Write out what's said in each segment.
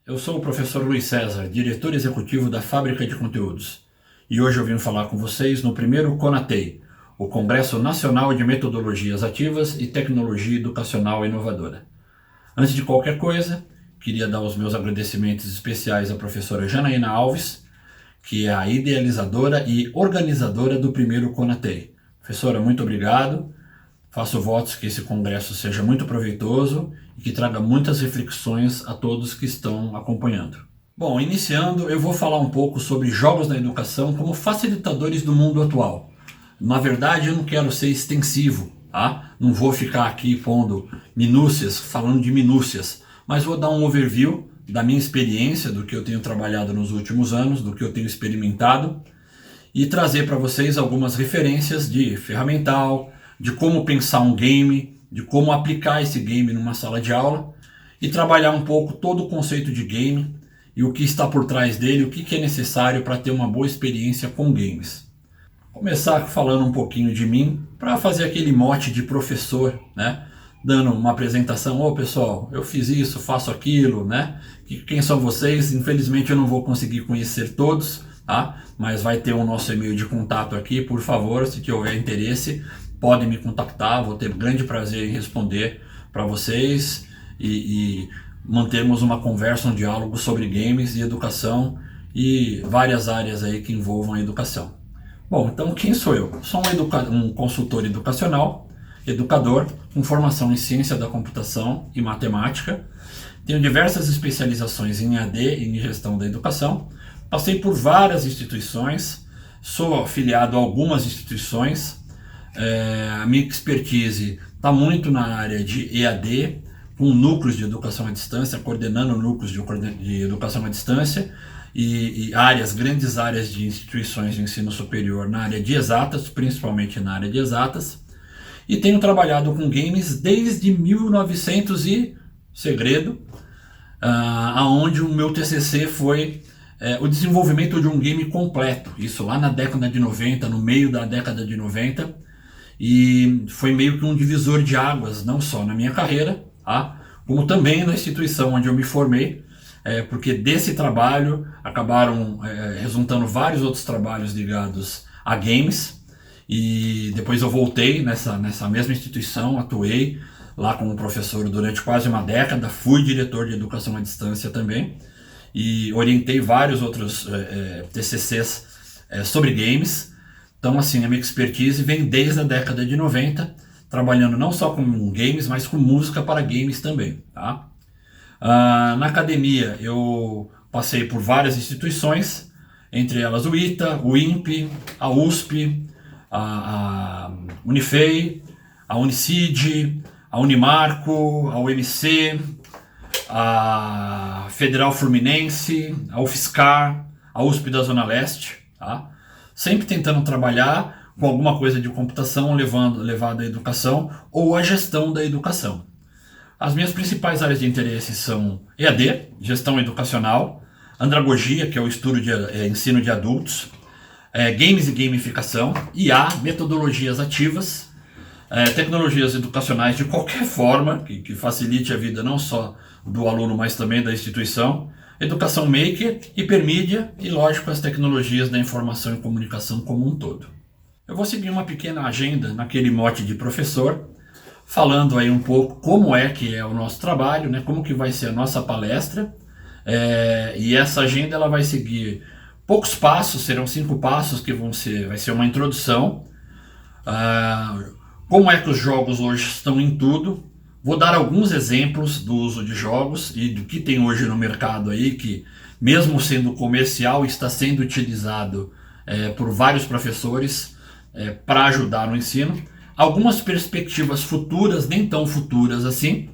Eu sou o professor Luiz César, diretor executivo da Fábrica de Conteúdos, e hoje eu vim falar com vocês no primeiro CONATEI, o Congresso Nacional de Metodologias Ativas e Tecnologia Educacional Inovadora. Antes de qualquer coisa, queria dar os meus agradecimentos especiais à professora Janaína Alves, que é a idealizadora e organizadora do primeiro CONATEI. Professora, muito obrigado. Faço votos que esse congresso seja muito proveitoso e que traga muitas reflexões a todos que estão acompanhando. Bom, iniciando, eu vou falar um pouco sobre jogos na educação como facilitadores do mundo atual. Na verdade, eu não quero ser extensivo, tá? Não vou ficar aqui pondo minúcias, falando de minúcias, mas vou dar um overview da minha experiência, do que eu tenho trabalhado nos últimos anos, do que eu tenho experimentado, e trazer para vocês algumas referências de ferramental, de como pensar um game, de como aplicar esse game numa sala de aula e trabalhar um pouco todo o conceito de game e o que está por trás dele, o que é necessário para ter uma boa experiência com games. Começar falando um pouquinho de mim para fazer aquele mote de professor, né? Dando uma apresentação, ô pessoal, eu fiz isso, faço aquilo, né? Quem são vocês? Infelizmente eu não vou conseguir conhecer todos, tá? Mas vai ter o nosso e-mail de contato aqui, por favor, se houver interesse, podem me contactar, vou ter grande prazer em responder para vocês e mantermos uma conversa, um diálogo sobre games e educação e várias áreas aí que envolvam a educação. Bom, então quem sou eu? Sou um consultor educacional, educador, com formação em ciência da computação e matemática. Tenho diversas especializações em AD e em gestão da educação. Passei por várias instituições, sou afiliado a algumas instituições. A minha expertise está muito na área de EAD, com núcleos de educação à distância, coordenando núcleos de educação à distância e grandes áreas de instituições de ensino superior na área de exatas, principalmente na área de exatas. E tenho trabalhado com games desde 1900 e segredo, aonde o meu TCC foi o desenvolvimento de um game completo, isso lá na década de 90, no meio da década de 90, e foi meio que um divisor de águas, não só na minha carreira, tá? Como também na instituição onde eu me formei, porque desse trabalho acabaram resultando vários outros trabalhos ligados a games, e depois eu voltei nessa mesma instituição, atuei lá como professor durante quase uma década, fui diretor de educação à distância também, e orientei vários outros TCCs sobre games. Então, assim, a minha expertise vem desde a década de 90, trabalhando não só com games, mas com música para games também, tá? Na academia, eu passei por várias instituições, entre elas o ITA, o INPE, a USP, a Unifei, a Unicid, a Unimarco, a UMC, a Federal Fluminense, a UFSCar, a USP da Zona Leste, tá? Sempre tentando trabalhar com alguma coisa de computação levada à educação ou à gestão da educação. As minhas principais áreas de interesse são EAD, gestão educacional, andragogia, que é o estudo de ensino de adultos, games e gamificação, IA, metodologias ativas, tecnologias educacionais de qualquer forma, que facilite a vida não só do aluno, mas também da instituição, educação maker, hipermídia e, lógico, as tecnologias da informação e comunicação como um todo. Eu vou seguir uma pequena agenda naquele mote de professor, falando aí um pouco como que é o nosso trabalho, né, como que vai ser a nossa palestra, e essa agenda ela vai seguir poucos passos, serão 5 passos que vai ser uma introdução, como que os jogos hoje estão em tudo. Vou dar alguns exemplos do uso de jogos e do que tem hoje no mercado aí, que mesmo sendo comercial está sendo utilizado por vários professores para ajudar no ensino. Algumas perspectivas futuras, nem tão futuras assim,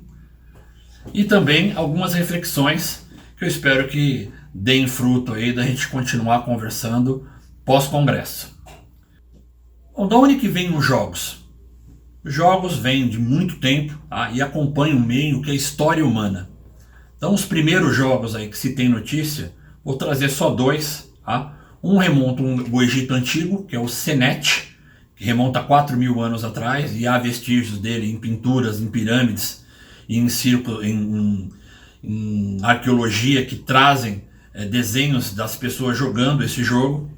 e também algumas reflexões que eu espero que deem fruto aí da gente continuar conversando pós-congresso. Bom, da onde que vêm os jogos? Os jogos vêm de muito tempo, tá? E acompanham meio que a história humana. Então os primeiros jogos aí que se tem notícia, vou trazer só 2. Tá? Um remonta o Egito Antigo, que é o Senet, que remonta a 4.000 anos atrás, e há vestígios dele em pinturas, em pirâmides, e em em arqueologia que trazem desenhos das pessoas jogando esse jogo.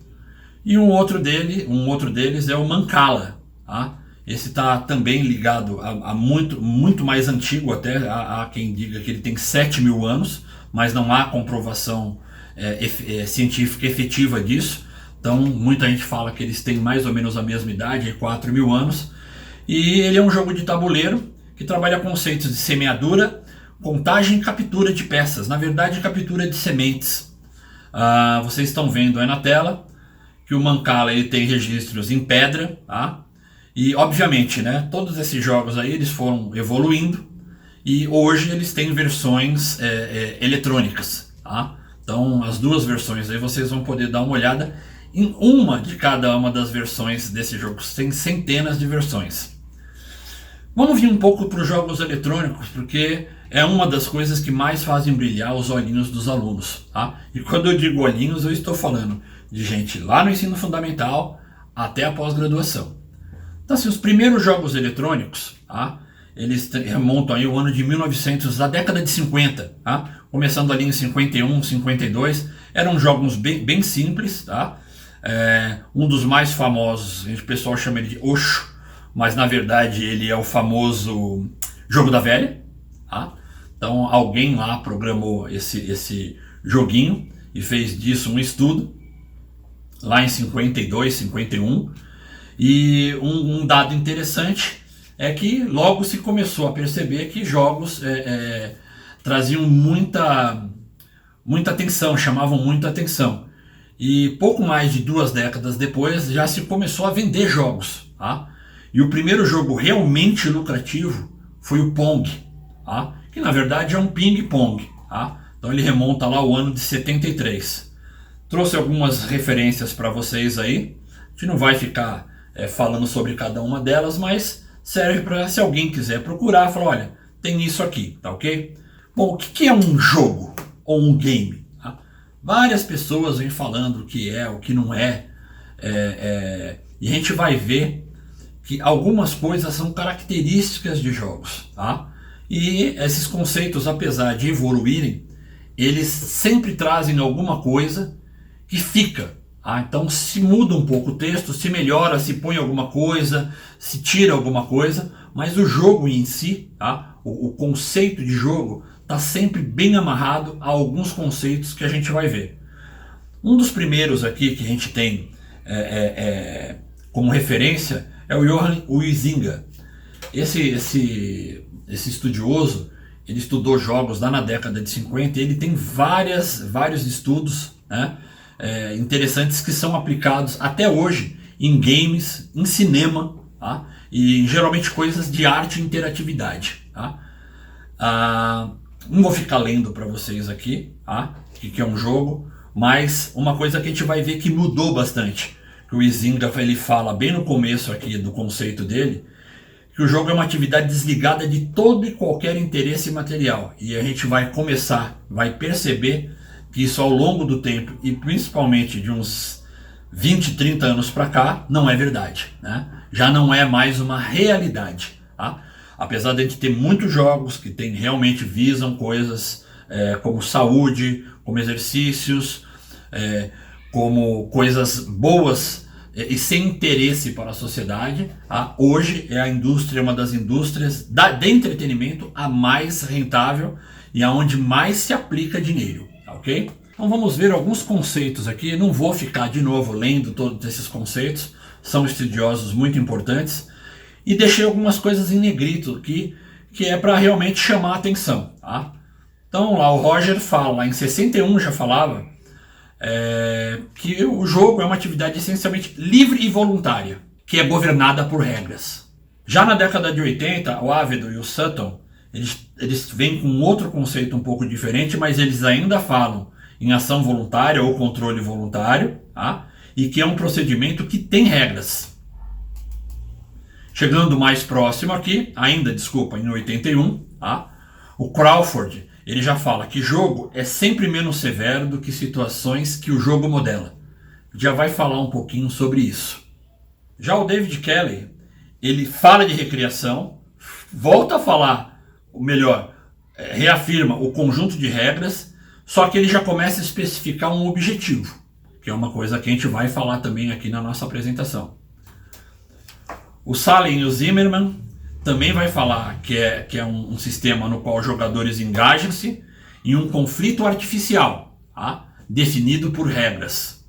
E um outro deles é o Mancala. Tá? Esse está também ligado a muito mais antigo até, há quem diga que ele tem 7.000 anos, mas não há comprovação científica efetiva disso. Então muita gente fala que eles têm mais ou menos a mesma idade, 4.000 anos. E ele é um jogo de tabuleiro que trabalha conceitos de semeadura, contagem e captura de peças. Na verdade, captura de sementes. Vocês estão vendo aí na tela que o Mancala ele tem registros em pedra, tá? E obviamente, né, todos esses jogos aí eles foram evoluindo e hoje eles têm versões eletrônicas, tá? Então as duas versões aí vocês vão poder dar uma olhada em uma de cada uma das versões desse jogo. Tem centenas de versões. Vamos vir um pouco para os jogos eletrônicos, porque é uma das coisas que mais fazem brilhar os olhinhos dos alunos, tá? E quando eu digo olhinhos, eu estou falando de gente lá no ensino fundamental até a pós-graduação. Então, assim, os primeiros jogos eletrônicos, tá? Eles remontam aí o ano de 1900, a década de 50, tá? Começando ali em 51, 52, eram jogos bem simples, tá? Um dos mais famosos, o pessoal chama ele de Osho, mas na verdade ele é o famoso Jogo da Velha, tá? Então alguém lá programou esse joguinho e fez disso um estudo, lá em 52, 51, e um dado interessante é que logo se começou a perceber que jogos traziam muita atenção, chamavam muita atenção. E pouco mais de 2 décadas depois já se começou a vender jogos, tá? E o primeiro jogo realmente lucrativo foi o Pong, tá? Que na verdade é um ping-pong, tá? Então ele remonta lá ao ano de 73. Trouxe algumas referências para vocês aí. A gente não vai ficar falando sobre cada uma delas, mas serve para, se alguém quiser procurar, falar, olha, tem isso aqui, tá ok? Bom, o que é um jogo ou um game? Tá? Várias pessoas vêm falando o que é, o que não é, e a gente vai ver que algumas coisas são características de jogos, tá? E esses conceitos, apesar de evoluírem, eles sempre trazem alguma coisa que fica. Tá? Então se muda um pouco o texto, se melhora, se põe alguma coisa, se tira alguma coisa, mas o jogo em si, tá? O conceito de jogo está sempre bem amarrado a alguns conceitos que a gente vai ver. Um dos primeiros aqui que a gente tem como referência é o Johann Huizinga. Esse estudioso, ele estudou jogos lá na década de 50 e ele tem vários estudos, né, interessantes que são aplicados até hoje em games, em cinema, tá? E geralmente coisas de arte e interatividade. Tá? Não vou ficar lendo para vocês aqui, tá? O que é um jogo, mas uma coisa que a gente vai ver que mudou bastante, que o Huizinga ele fala bem no começo aqui do conceito dele, que o jogo é uma atividade desligada de todo e qualquer interesse material. E a gente vai perceber que isso ao longo do tempo, e principalmente de uns 20, 30 anos para cá, não é verdade, né? Já não é mais uma realidade, tá? Apesar de a gente ter muitos jogos que realmente visam coisas como saúde, como exercícios, como coisas boas e sem interesse para a sociedade, tá? Hoje é a indústria, uma das indústrias de entretenimento a mais rentável e aonde mais se aplica dinheiro, tá, ok? Então vamos ver alguns conceitos aqui. Não vou ficar de novo lendo todos esses conceitos, são estudiosos muito importantes, e deixei algumas coisas em negrito aqui que é para realmente chamar a atenção, tá? Então lá o Roger fala, lá em 61 já falava que o jogo é uma atividade essencialmente livre e voluntária, que é governada por regras. Já na década de 80, o Avedo e o Sutton, eles vêm com outro conceito um pouco diferente, mas eles ainda falam em ação voluntária ou controle voluntário, tá? E que é um procedimento que tem regras. Chegando mais próximo aqui, em 81, tá? O Crawford, ele já fala que jogo é sempre menos severo do que situações que o jogo modela. Já vai falar um pouquinho sobre isso. Já o David Kelly, ele fala de recriação, volta a falar, ou melhor, reafirma o conjunto de regras, só que ele já começa a especificar um objetivo, que é uma coisa que a gente vai falar também aqui na nossa apresentação. O Salem e o Zimmerman também vai falar que é um sistema no qual os jogadores engajam-se em um conflito artificial, tá? Definido por regras,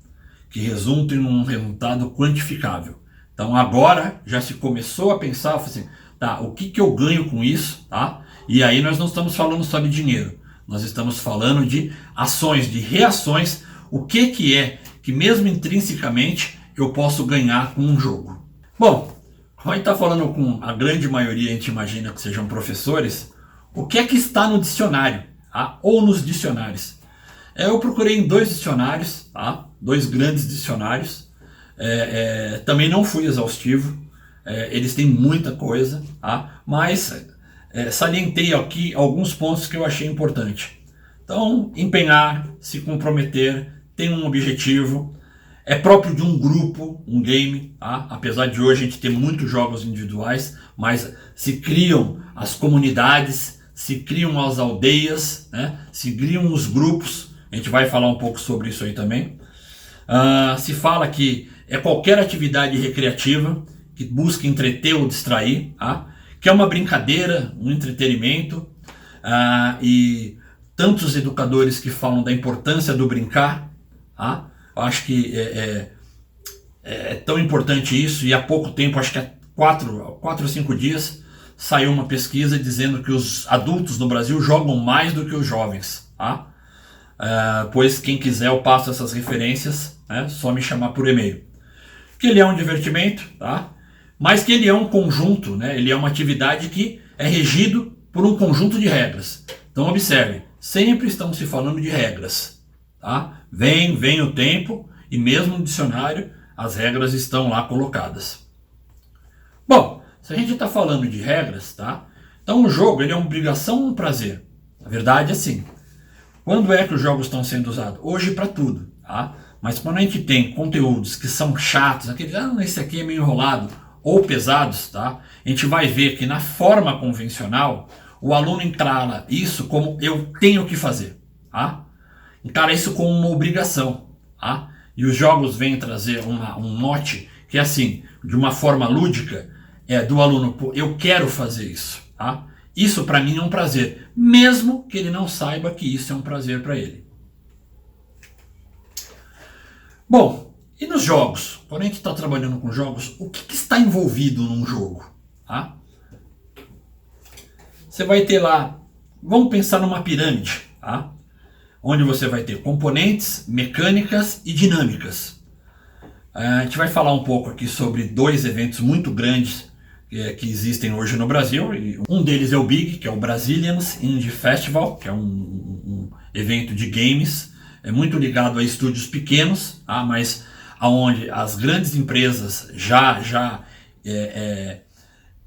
que resultam em um resultado quantificável. Então agora já se começou a pensar assim, tá, o que eu ganho com isso, tá? E aí nós não estamos falando só de dinheiro, nós estamos falando de ações, de reações, o que é que mesmo intrinsecamente eu posso ganhar com um jogo. Bom, como a gente está falando com a grande maioria, a gente imagina que sejam professores, o que é que está no dicionário, tá? Ou nos dicionários? Eu procurei em 2 dicionários, tá? 2 grandes dicionários, também não fui exaustivo, eles têm muita coisa, tá? Mas salientei aqui alguns pontos que eu achei importante. Então, empenhar, se comprometer, tem um objetivo, é próprio de um grupo, um game, tá? Apesar de hoje a gente ter muitos jogos individuais, mas se criam as comunidades, se criam as aldeias, né? Se criam os grupos, a gente vai falar um pouco sobre isso aí também. Se fala que é qualquer atividade recreativa que busca entreter ou distrair, tá? Que é uma brincadeira, um entretenimento, e tantos educadores que falam da importância do brincar, tá? Eu acho que é tão importante isso, e há pouco tempo, acho que há 4 ou 5 dias, saiu uma pesquisa dizendo que os adultos no Brasil jogam mais do que os jovens, tá? Pois quem quiser eu passo essas referências, né? Só me chamar por e-mail. Que ele é um divertimento, tá? Mas que ele é um conjunto, né? Ele é uma atividade que é regido por um conjunto de regras. Então observe, sempre estamos se falando de regras, tá? Vem o tempo e mesmo no dicionário as regras estão lá colocadas. Bom, se a gente está falando de regras, tá? Então o jogo ele é uma obrigação ou um prazer? Na verdade é assim. Quando é que os jogos estão sendo usados? Hoje para tudo, tá? Mas quando a gente tem conteúdos que são chatos, aqueles, esse aqui é meio enrolado, ou pesados, tá? A gente vai ver que na forma convencional, o aluno encara isso como eu tenho que fazer, tá? Encara isso como uma obrigação, tá? E os jogos vêm trazer um mote que é assim, de uma forma lúdica, do aluno, pô, eu quero fazer isso, tá? Isso para mim é um prazer, mesmo que ele não saiba que isso é um prazer para ele. Bom, e nos jogos? Quando a gente está trabalhando com jogos, o que está envolvido num jogo? Tá? Você vai ter lá, vamos pensar numa pirâmide, tá? Onde você vai ter componentes, mecânicas e dinâmicas. A gente vai falar um pouco aqui sobre 2 eventos muito grandes que existem hoje no Brasil. Um deles é o BIG, que é o Brazilians Indie Festival, que é um evento de games, muito ligado a estúdios pequenos, tá? Mas onde as grandes empresas já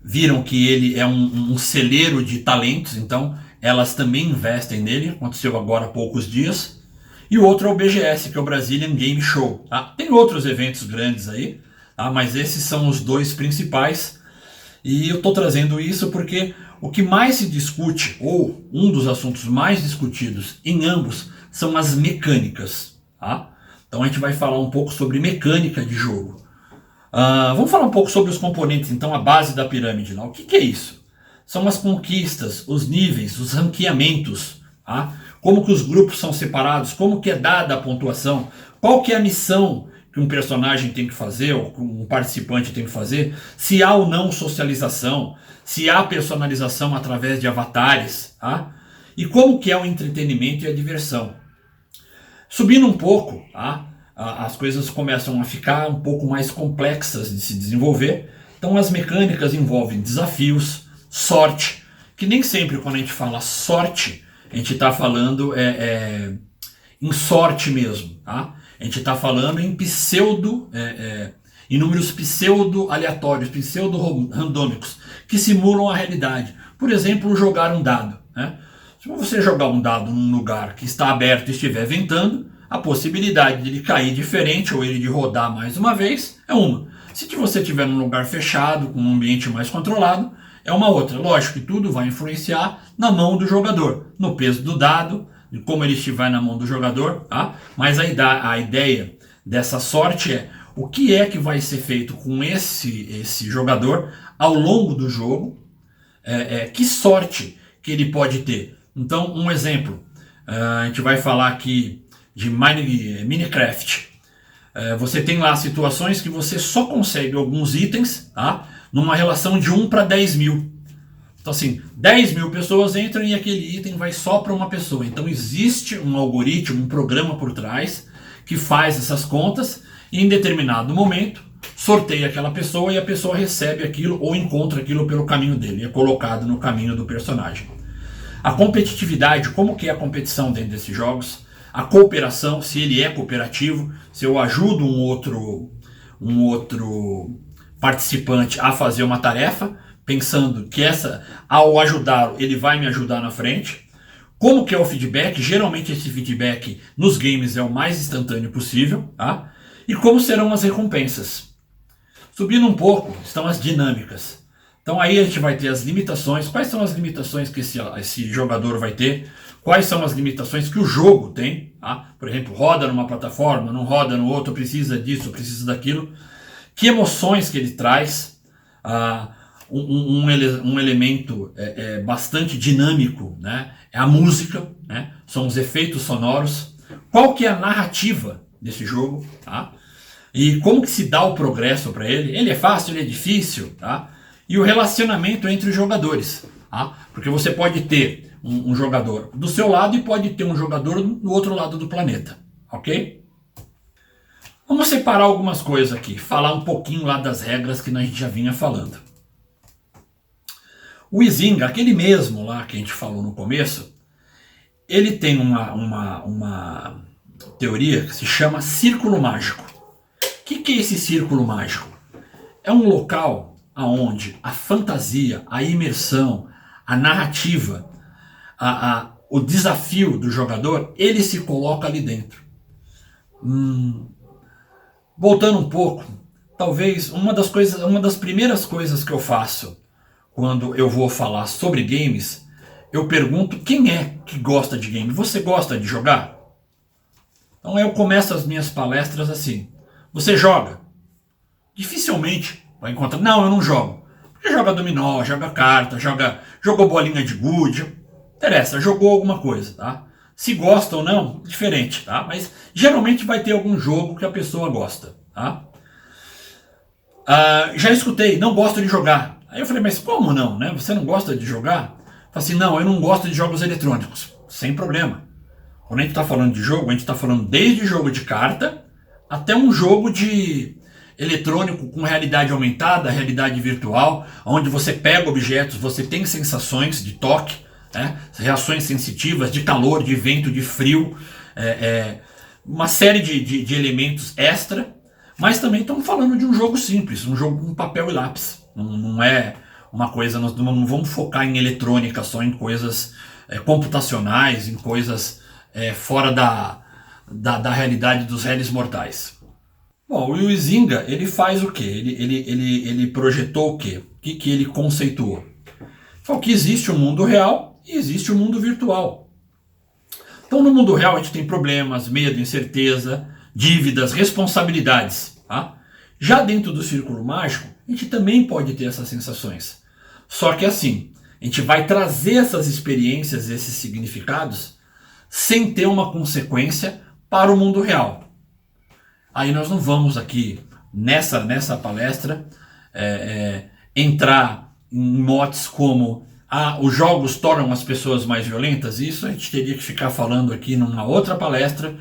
viram que ele é um celeiro de talentos, então elas também investem nele. Aconteceu agora há poucos dias. E o outro é o BGS, que é o Brazilian Game Show, tá? Tem outros eventos grandes aí, tá? Mas esses são os 2 principais. E eu estou trazendo isso porque o que mais se discute, ou um dos assuntos mais discutidos em ambos, são as mecânicas, tá? Então a gente vai falar um pouco sobre mecânica de jogo. Vamos falar um pouco sobre os componentes, então a base da pirâmide lá. O que é isso? São as conquistas, os níveis, os ranqueamentos, tá? Como que os grupos são separados, como que é dada a pontuação, qual que é a missão que um personagem tem que fazer, ou que um participante tem que fazer, se há ou não socialização, se há personalização através de avatares, tá? E como que é o entretenimento e a diversão. Subindo um pouco, tá? As coisas começam a ficar um pouco mais complexas de se desenvolver. Então as mecânicas envolvem desafios, sorte, que nem sempre quando a gente fala sorte, a gente está falando em sorte mesmo, tá? A gente está falando em em números pseudo-aleatórios, pseudo-randômicos, que simulam a realidade. Por exemplo, jogar um dado, né? Se você jogar um dado num lugar que está aberto e estiver ventando, a possibilidade de ele cair diferente ou ele de rodar mais uma vez é uma. Se você estiver num lugar fechado, com um ambiente mais controlado, é uma outra. Lógico que tudo vai influenciar na mão do jogador, no peso do dado, de como ele estiver na mão do jogador, tá? Mas a ideia dessa sorte é o que é que vai ser feito com esse jogador ao longo do jogo, que sorte que ele pode ter. Então, um exemplo, a gente vai falar aqui de Minecraft. Você tem lá situações que você só consegue alguns itens, tá? Numa relação de 1 para 10 mil. Então assim, 10 mil pessoas entram e aquele item vai só para uma pessoa. Então existe um algoritmo, um programa por trás que faz essas contas e em determinado momento sorteia aquela pessoa e a pessoa recebe aquilo ou encontra aquilo pelo caminho dele, é colocado no caminho do personagem. A competitividade, como que é a competição dentro desses jogos? A cooperação, se ele é cooperativo, se eu ajudo um outro participante a fazer uma tarefa, pensando que ao ajudá-lo, ele vai me ajudar na frente. Como que é o feedback? Geralmente esse feedback nos games é o mais instantâneo possível, tá? E como serão as recompensas? Subindo um pouco, estão as dinâmicas. Então aí a gente vai ter as limitações. Quais são as limitações que esse jogador vai ter? Quais são as limitações que o jogo tem? Tá? Por exemplo, roda numa plataforma, não roda no outro, precisa disso, precisa daquilo. Que emoções que ele traz? Um elemento bastante dinâmico, né? É a música, né? São os efeitos sonoros. Qual que é a narrativa desse jogo? Tá? E como que se dá o progresso para ele? Ele é fácil, ele é difícil? Tá? E o relacionamento entre os jogadores. Tá? Porque você pode ter um jogador do seu lado e pode ter um jogador do outro lado do planeta. Ok? Vamos separar algumas coisas aqui. Falar um pouquinho lá das regras que a gente já vinha falando. O Izinga, aquele mesmo lá que a gente falou no começo, ele tem uma teoria que se chama círculo mágico. O que é esse círculo mágico? É um local onde a fantasia, a imersão, a narrativa, o desafio do jogador, ele se coloca ali dentro. Voltando um pouco, talvez uma das primeiras coisas que eu faço quando eu vou falar sobre games, eu pergunto quem é que gosta de game. Você gosta de jogar? Então eu começo as minhas palestras assim. Você joga? Dificilmente vai encontrar. Não, eu não jogo. Porque joga dominó, joga carta, jogou bolinha de gude. Interessa, jogou alguma coisa, tá? Se gosta ou não, diferente, tá? Mas geralmente vai ter algum jogo que a pessoa gosta, tá? Já escutei, não gosto de jogar. Aí eu falei, mas como não, né? Você não gosta de jogar? Eu falei assim, não, eu não gosto de jogos eletrônicos. Sem problema. Quando a gente está falando de jogo, a gente está falando desde jogo de carta até um jogo de eletrônico com realidade aumentada, realidade virtual, onde você pega objetos, você tem sensações de toque, né? Reações sensitivas, de calor, de vento, de frio, uma série de elementos extra, mas também estamos falando de um jogo simples, um jogo com papel e lápis. Não é uma coisa, nós não vamos focar em eletrônica, só em coisas computacionais, em coisas fora da realidade dos réis mortais. Bom, o Huizinga, ele faz o quê? Ele projetou o quê? O que ele conceituou? Falou que existe o mundo real e existe o mundo virtual. Então no mundo real a gente tem problemas, medo, incerteza, dívidas, responsabilidades. Tá? Já dentro do círculo mágico, a gente também pode ter essas sensações. Só que assim, a gente vai trazer essas experiências, esses significados, sem ter uma consequência para o mundo real. Aí nós não vamos aqui, nessa palestra, entrar em motes como os jogos tornam as pessoas mais violentas. Isso a gente teria que ficar falando aqui numa outra palestra.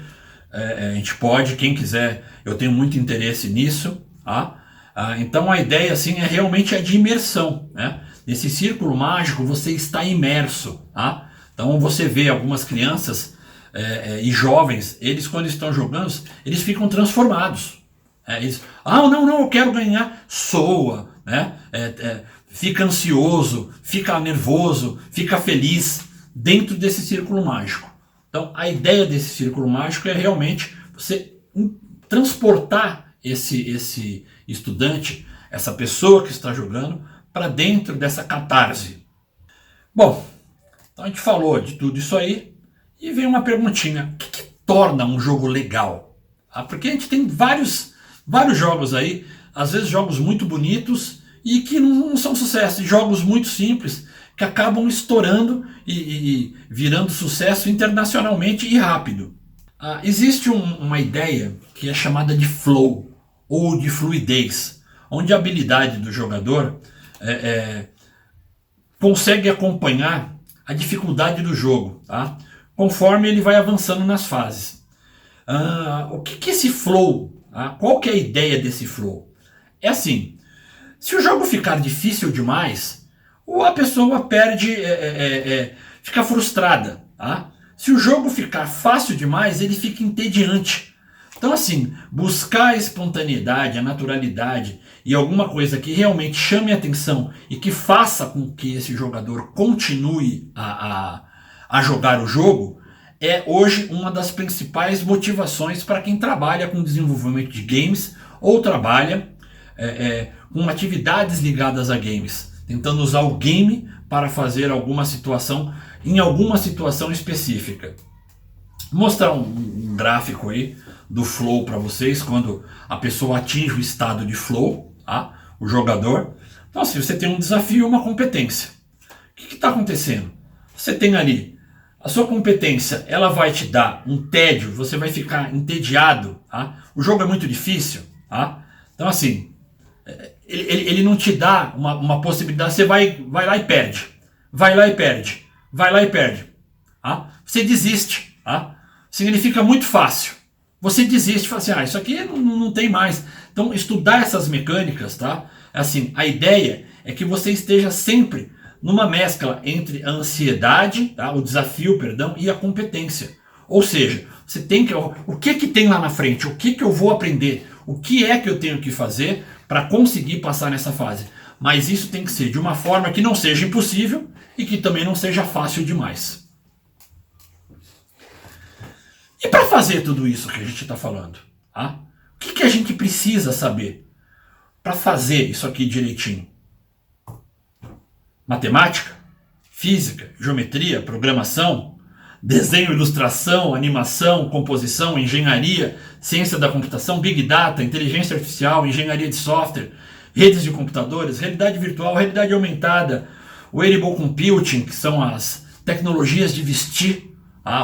A gente pode, quem quiser, eu tenho muito interesse nisso. Tá? Então a ideia assim, realmente de imersão. Né? Nesse círculo mágico você está imerso. Tá? Então você vê algumas crianças e jovens, eles quando estão jogando, eles ficam transformados. Eles, não, eu quero ganhar. Soa, né? Fica ansioso, fica nervoso, fica feliz dentro desse círculo mágico. Então a ideia desse círculo mágico é realmente você transportar esse estudante, essa pessoa que está jogando, para dentro dessa catarse. Bom, então a gente falou de tudo isso aí e vem uma perguntinha: o que torna um jogo legal? Porque a gente tem vários jogos aí, às vezes jogos muito bonitos e que não são sucesso, jogos muito simples que acabam estourando e virando sucesso internacionalmente e rápido. Existe uma ideia que é chamada de flow ou de fluidez, onde a habilidade do jogador consegue acompanhar a dificuldade do jogo, tá? Conforme ele vai avançando nas fases. O que é esse flow? Qual que é a ideia desse flow? É assim: se o jogo ficar difícil demais, a pessoa perde, fica frustrada. Tá? Se o jogo ficar fácil demais, ele fica entediante. Então, assim, buscar a espontaneidade, a naturalidade e alguma coisa que realmente chame a atenção e que faça com que esse jogador continue a jogar o jogo, é hoje uma das principais motivações para quem trabalha com desenvolvimento de games ou trabalha com atividades ligadas a games, tentando usar o game para fazer alguma situação, em alguma situação específica. Vou mostrar um gráfico aí do flow para vocês, quando a pessoa atinge o estado de flow, tá? O jogador. Então, assim, você tem um desafio e uma competência. O que está acontecendo? Você tem ali a sua competência, ela vai te dar um tédio, você vai ficar entediado, tá? O jogo é muito difícil, tá? Então, assim, ele não te dá uma possibilidade, você vai lá e perde, vai lá e perde, vai lá e perde, tá? Você desiste, tá? Significa muito fácil. Você desiste, fala assim: isso aqui não tem mais. Então, estudar essas mecânicas, tá? Assim, a ideia é que você esteja sempre numa mescla entre a ansiedade, tá? O desafio, perdão, e a competência. Ou seja, você tem que... O que tem lá na frente? O que eu vou aprender? O que é que eu tenho que fazer para conseguir passar nessa fase? Mas isso tem que ser de uma forma que não seja impossível e que também não seja fácil demais. E para fazer tudo isso que a gente está falando, tá? O que a gente precisa saber para fazer isso aqui direitinho? Matemática, física, geometria, programação, desenho, ilustração, animação, composição, engenharia, ciência da computação, big data, inteligência artificial, engenharia de software, redes de computadores, realidade virtual, realidade aumentada, wearable computing, que são as tecnologias de vestir.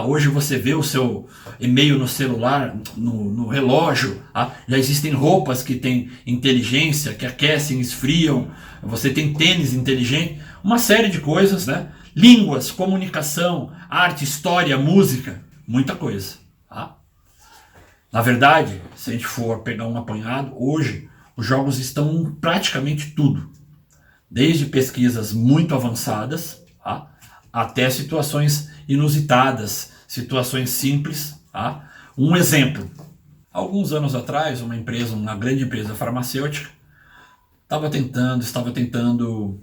Hoje você vê o seu e-mail no celular, no relógio. Já existem roupas que têm inteligência, que aquecem, esfriam. Você tem tênis inteligente. Uma série de coisas, né? Línguas, comunicação, arte, história, música. Muita coisa. Na verdade, se a gente for pegar um apanhado, hoje os jogos estão em praticamente tudo. Desde pesquisas muito avançadas, até situações inusitadas, situações simples. Um exemplo: alguns anos atrás, uma grande empresa farmacêutica, estava tentando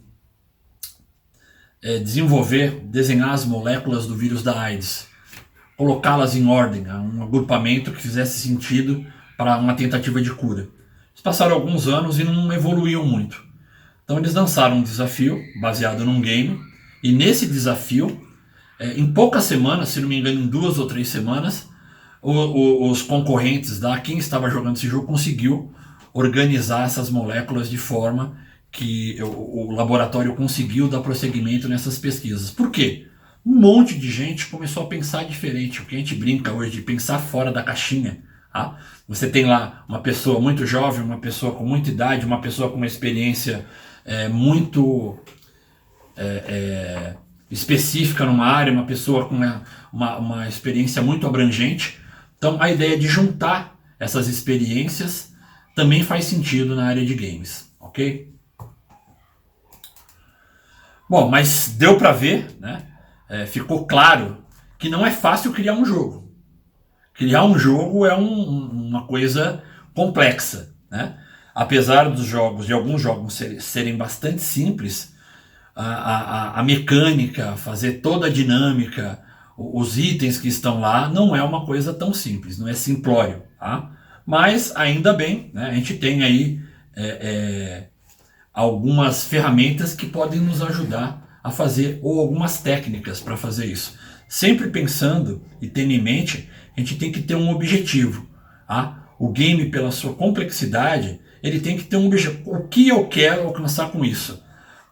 desenhar as moléculas do vírus da AIDS, colocá-las em ordem, um agrupamento que fizesse sentido para uma tentativa de cura. Eles passaram alguns anos e não evoluíam muito. Então eles lançaram um desafio baseado num game, e nesse desafio, em poucas semanas, se não me engano em 2 ou 3 semanas, os concorrentes, quem estava jogando esse jogo, conseguiu organizar essas moléculas de forma que o laboratório conseguiu dar prosseguimento nessas pesquisas. Por quê? Um monte de gente começou a pensar diferente. O que a gente brinca hoje de pensar fora da caixinha. Você tem lá uma pessoa muito jovem, uma pessoa com muita idade, uma pessoa com uma experiência muito específica numa área, uma pessoa com uma experiência muito abrangente. Então a ideia de juntar essas experiências também faz sentido na área de games, ok? Bom, mas deu para ver, né? Ficou claro que não é fácil criar um jogo. Criar um jogo é uma coisa complexa, né? Apesar de alguns jogos serem bastante simples, a mecânica, fazer toda a dinâmica, os itens que estão lá, não é uma coisa tão simples, não é simplório, tá? Mas ainda bem, né, a gente tem aí algumas ferramentas que podem nos ajudar a fazer, ou algumas técnicas para fazer isso. Sempre pensando e tendo em mente, a gente tem que ter um objetivo. Tá? O game, pela sua complexidade, ele tem que ter um objetivo. O que eu quero alcançar com isso?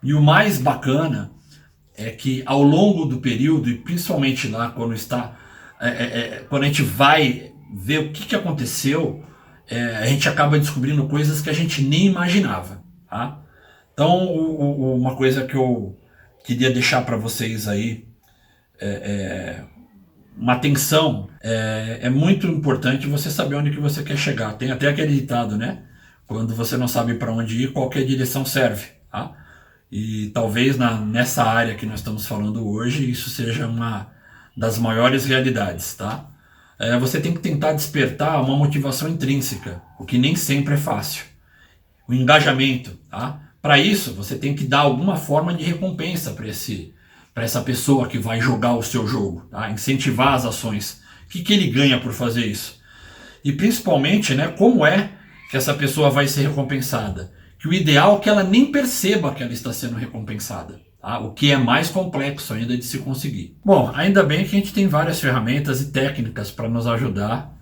E o mais bacana é que ao longo do período, e principalmente lá quando quando a gente vai ver o que aconteceu, a gente acaba descobrindo coisas que a gente nem imaginava. Tá? Então, uma coisa que eu queria deixar para vocês aí, uma atenção, é muito importante você saber onde que você quer chegar. Tem até aquele ditado, né? Quando você não sabe para onde ir, qualquer direção serve. Tá? E talvez nessa área que nós estamos falando hoje, isso seja uma das maiores realidades. Tá? Você tem que tentar despertar uma motivação intrínseca, o que nem sempre é fácil. O engajamento. Tá? Para isso, você tem que dar alguma forma de recompensa para essa pessoa que vai jogar o seu jogo, tá? Incentivar as ações. O que ele ganha por fazer isso? E principalmente, né, como é que essa pessoa vai ser recompensada? Que o ideal é que ela nem perceba que ela está sendo recompensada, tá? O que é mais complexo ainda de se conseguir. Bom, ainda bem que a gente tem várias ferramentas e técnicas para nos ajudar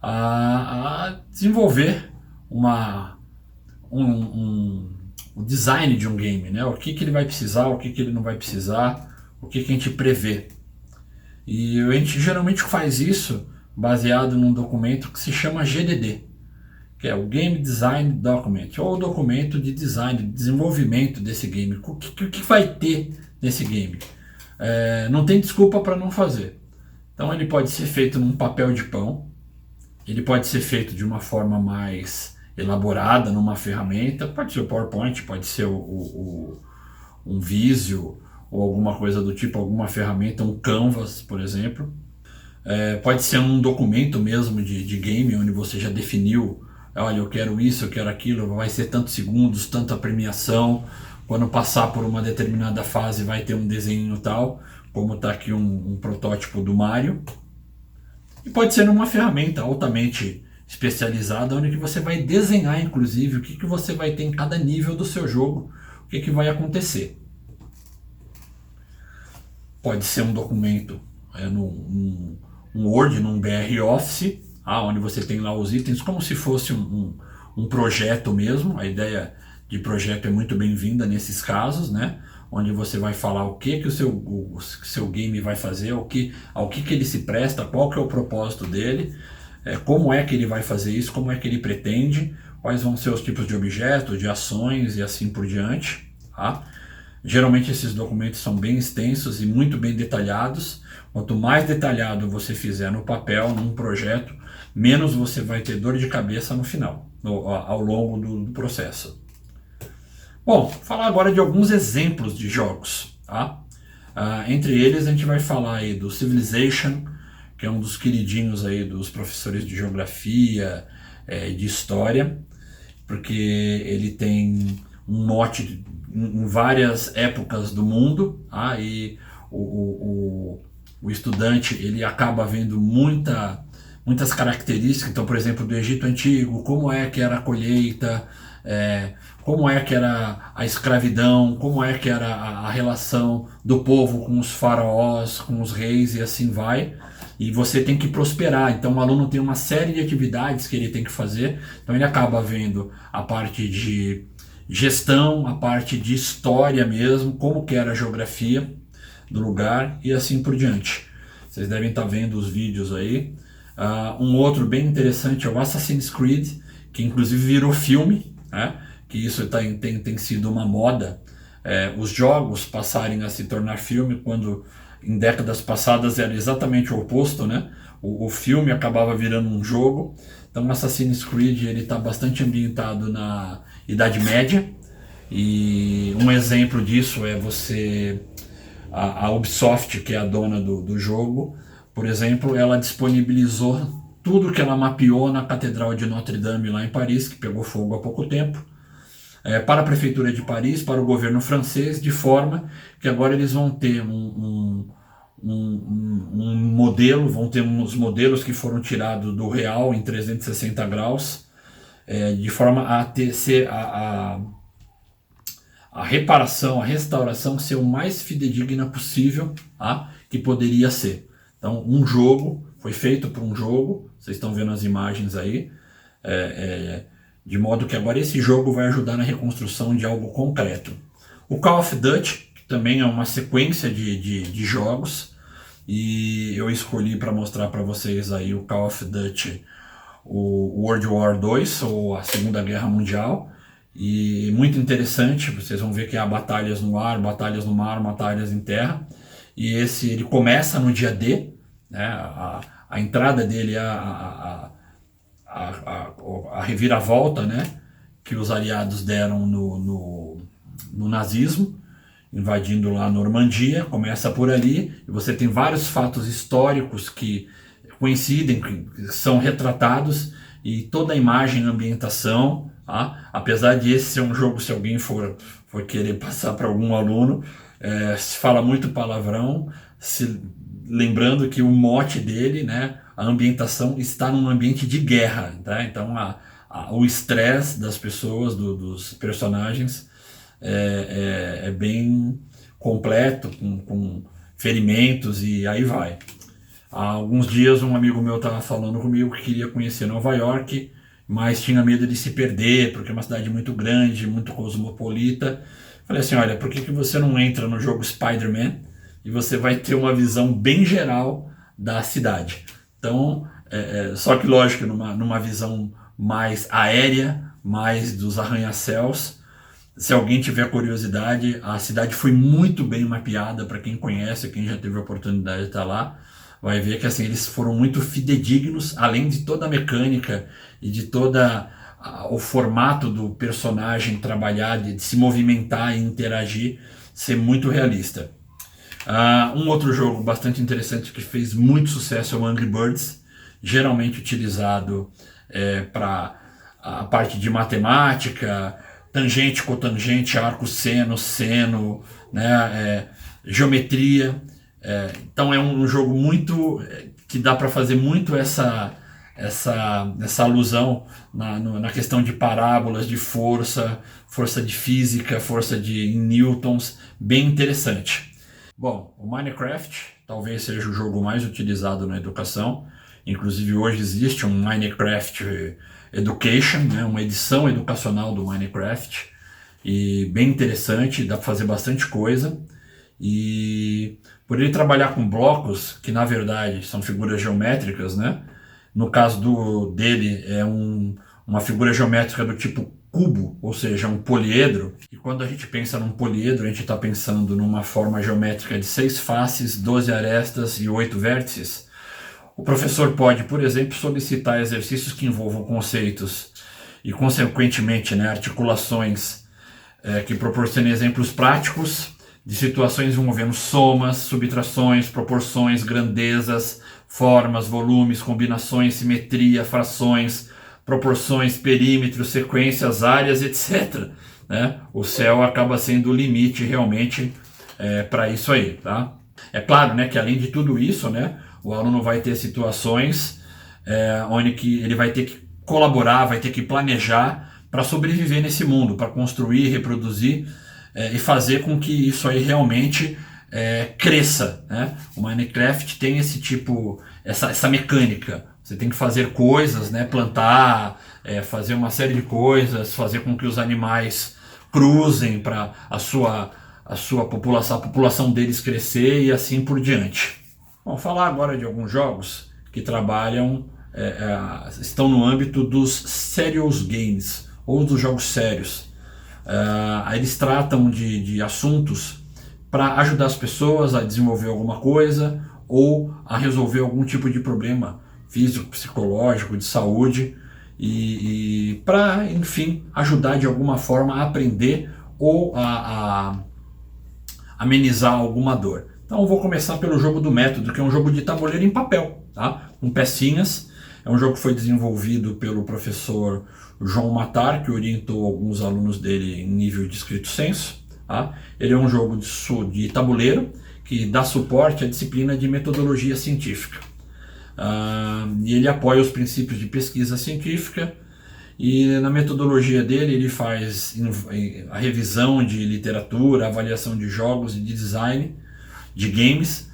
a desenvolver o design de um game, né? O que ele vai precisar, o que ele não vai precisar, o que a gente prevê. E a gente geralmente faz isso baseado num documento que se chama GDD, que é o Game Design Document, ou o documento de design, de desenvolvimento desse game. O que vai ter nesse game? Não tem desculpa para não fazer. Então ele pode ser feito num papel de pão, ele pode ser feito de uma forma mais elaborada numa ferramenta, pode ser o PowerPoint, pode ser um Visio, ou alguma coisa do tipo, alguma ferramenta, um Canvas, por exemplo. Pode ser um documento mesmo de game, onde você já definiu, olha, eu quero isso, eu quero aquilo, vai ser tantos segundos, tanta premiação, quando passar por uma determinada fase vai ter um desenho tal, como está aqui um protótipo do Mario. E pode ser numa ferramenta altamente especializada, onde que você vai desenhar, inclusive, o que você vai ter em cada nível do seu jogo, o que vai acontecer. Pode ser um documento num Word, num BR Office, onde você tem lá os itens, como se fosse um projeto mesmo. A ideia de projeto é muito bem-vinda nesses casos, né? Onde você vai falar o que o seu game vai fazer, ao que ele se presta, qual que é o propósito dele, como é que ele vai fazer isso, como é que ele pretende, quais vão ser os tipos de objetos, de ações e assim por diante. Tá? Geralmente esses documentos são bem extensos e muito bem detalhados. Quanto mais detalhado você fizer no papel, num projeto, menos você vai ter dor de cabeça no final, ao longo do processo. Bom, falar agora de alguns exemplos de jogos. Tá? Entre eles a gente vai falar aí do Civilization, que é um dos queridinhos aí dos professores de geografia, de história, porque ele tem um mote em várias épocas do mundo, e o estudante ele acaba vendo muitas características. Então, por exemplo, do Egito Antigo, como é que era a colheita, como é que era a escravidão, como é que era a relação do povo com os faraós, com os reis e assim vai. E você tem que prosperar, então o aluno tem uma série de atividades que ele tem que fazer, então ele acaba vendo a parte de gestão, a parte de história mesmo, como que era a geografia do lugar e assim por diante. Vocês devem estar vendo os vídeos aí. Um outro bem interessante é o Assassin's Creed, que inclusive virou filme, né? Que isso tem sido uma moda, os jogos passarem a se tornar filme, quando em décadas passadas era exatamente o oposto, né? O filme acabava virando um jogo. Então Assassin's Creed está bastante ambientado na Idade Média, e um exemplo disso é a Ubisoft, que é a dona do jogo, por exemplo, ela disponibilizou tudo que ela mapeou na Catedral de Notre Dame lá em Paris, que pegou fogo há pouco tempo, para a Prefeitura de Paris, para o governo francês, de forma que agora eles vão ter um modelo, vão ter uns modelos que foram tirados do real em 360 graus, de forma a a reparação, a restauração ser o mais fidedigna possível, tá? Que poderia ser. Então, um jogo, foi feito para um jogo, vocês estão vendo as imagens aí, de modo que agora esse jogo vai ajudar na reconstrução de algo concreto. O Call of Duty, que também é uma sequência de jogos, e eu escolhi para mostrar para vocês aí o Call of Duty, o World War II, ou a Segunda Guerra Mundial, e muito interessante, vocês vão ver que há batalhas no ar, batalhas no mar, batalhas em terra, e ele começa no dia D, né? A entrada dele é a reviravolta, né? Que os aliados deram no nazismo, invadindo lá a Normandia, começa por ali, e você tem vários fatos históricos que coincidem, que são retratados, e toda a imagem, a ambientação, tá? Apesar de esse ser um jogo, se alguém for querer passar para algum aluno, se fala muito palavrão, lembrando que o mote dele, né, a ambientação está num ambiente de guerra, tá? Então o estresse das pessoas, dos personagens, é bem completo, com ferimentos e aí vai. Há alguns dias um amigo meu estava falando comigo que queria conhecer Nova York, mas tinha medo de se perder, porque é uma cidade muito grande, muito cosmopolita. Falei assim, olha, por que você não entra no jogo Spider-Man e você vai ter uma visão bem geral da cidade? Então, só que lógico, numa visão mais aérea, mais dos arranha-céus. Se alguém tiver curiosidade, a cidade foi muito bem mapeada, para quem conhece, quem já teve a oportunidade de estar lá, vai ver que assim, eles foram muito fidedignos, além de toda a mecânica e de toda o formato do personagem trabalhar, de se movimentar e interagir, ser muito realista. Um outro jogo bastante interessante que fez muito sucesso é o Angry Birds, geralmente utilizado para a parte de matemática, tangente, cotangente, arco, seno, né, geometria. Então é um jogo muito que dá para fazer muito essa alusão na questão de parábolas, de força de física, força em newtons, bem interessante. Bom, o Minecraft talvez seja o jogo mais utilizado na educação. Inclusive hoje existe um Minecraft Education, né, uma edição educacional do Minecraft, e bem interessante, dá para fazer bastante coisa. E por ele trabalhar com blocos, que na verdade são figuras geométricas, né? No caso dele é uma figura geométrica do tipo cubo, ou seja, um poliedro. E quando a gente pensa num poliedro, a gente está pensando numa forma geométrica de 6 faces, 12 arestas e 8 vértices. O professor pode, por exemplo, solicitar exercícios que envolvam conceitos e, consequentemente, né, articulações que proporcionem exemplos práticos de situações envolvendo somas, subtrações, proporções, grandezas, formas, volumes, combinações, simetria, frações, proporções, perímetros, sequências, áreas, etc. Né? O céu acaba sendo o limite realmente para isso aí. Tá? É claro, né, que além de tudo isso, né, o aluno vai ter situações onde que ele vai ter que colaborar, vai ter que planejar para sobreviver nesse mundo, para construir, reproduzir e fazer com que isso aí realmente cresça. Né? O Minecraft tem esse tipo, essa mecânica. Você tem que fazer coisas, né? Plantar, fazer uma série de coisas, fazer com que os animais cruzem para a sua população, a população deles crescer e assim por diante. Vamos falar agora de alguns jogos que trabalham, estão no âmbito dos serious games, ou dos jogos sérios. Eles tratam de assuntos para ajudar as pessoas a desenvolver alguma coisa ou a resolver algum tipo de problema físico, psicológico, de saúde e para, enfim, ajudar de alguma forma a aprender ou a amenizar alguma dor. Então eu vou começar pelo jogo do método, que é um jogo de tabuleiro em papel, tá? Com pecinhas. É um jogo que foi desenvolvido pelo professor João Matar, que orientou alguns alunos dele em nível de estrito senso. Tá? Ele é um jogo de tabuleiro que dá suporte à disciplina de metodologia científica. E ele apoia os princípios de pesquisa científica E na metodologia dele ele faz a revisão de literatura, avaliação de jogos e de design de games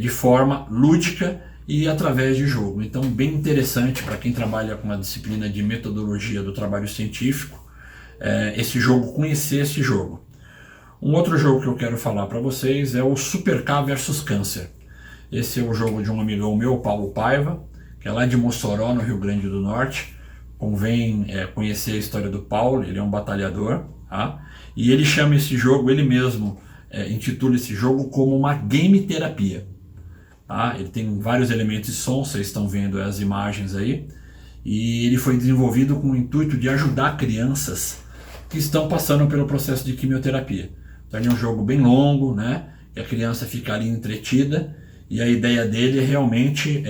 de forma lúdica e através de jogo. Então, bem interessante para quem trabalha com a disciplina de metodologia do trabalho científico, esse jogo, conhecer esse jogo. Um outro jogo que eu quero falar para vocês é o Super K vs Câncer. Esse é o jogo de um amigão meu, Paulo Paiva, que é lá de Mossoró, no Rio Grande do Norte. Convém conhecer a história do Paulo, ele é um batalhador, tá? E ele chama esse jogo, ele mesmo intitula esse jogo como uma game terapia. Tá? Ele tem vários elementos de som, vocês estão vendo as imagens aí, e ele foi desenvolvido com o intuito de ajudar crianças que estão passando pelo processo de quimioterapia. Então ele é um jogo bem longo, né? E a criança fica ali entretida, e a ideia dele é realmente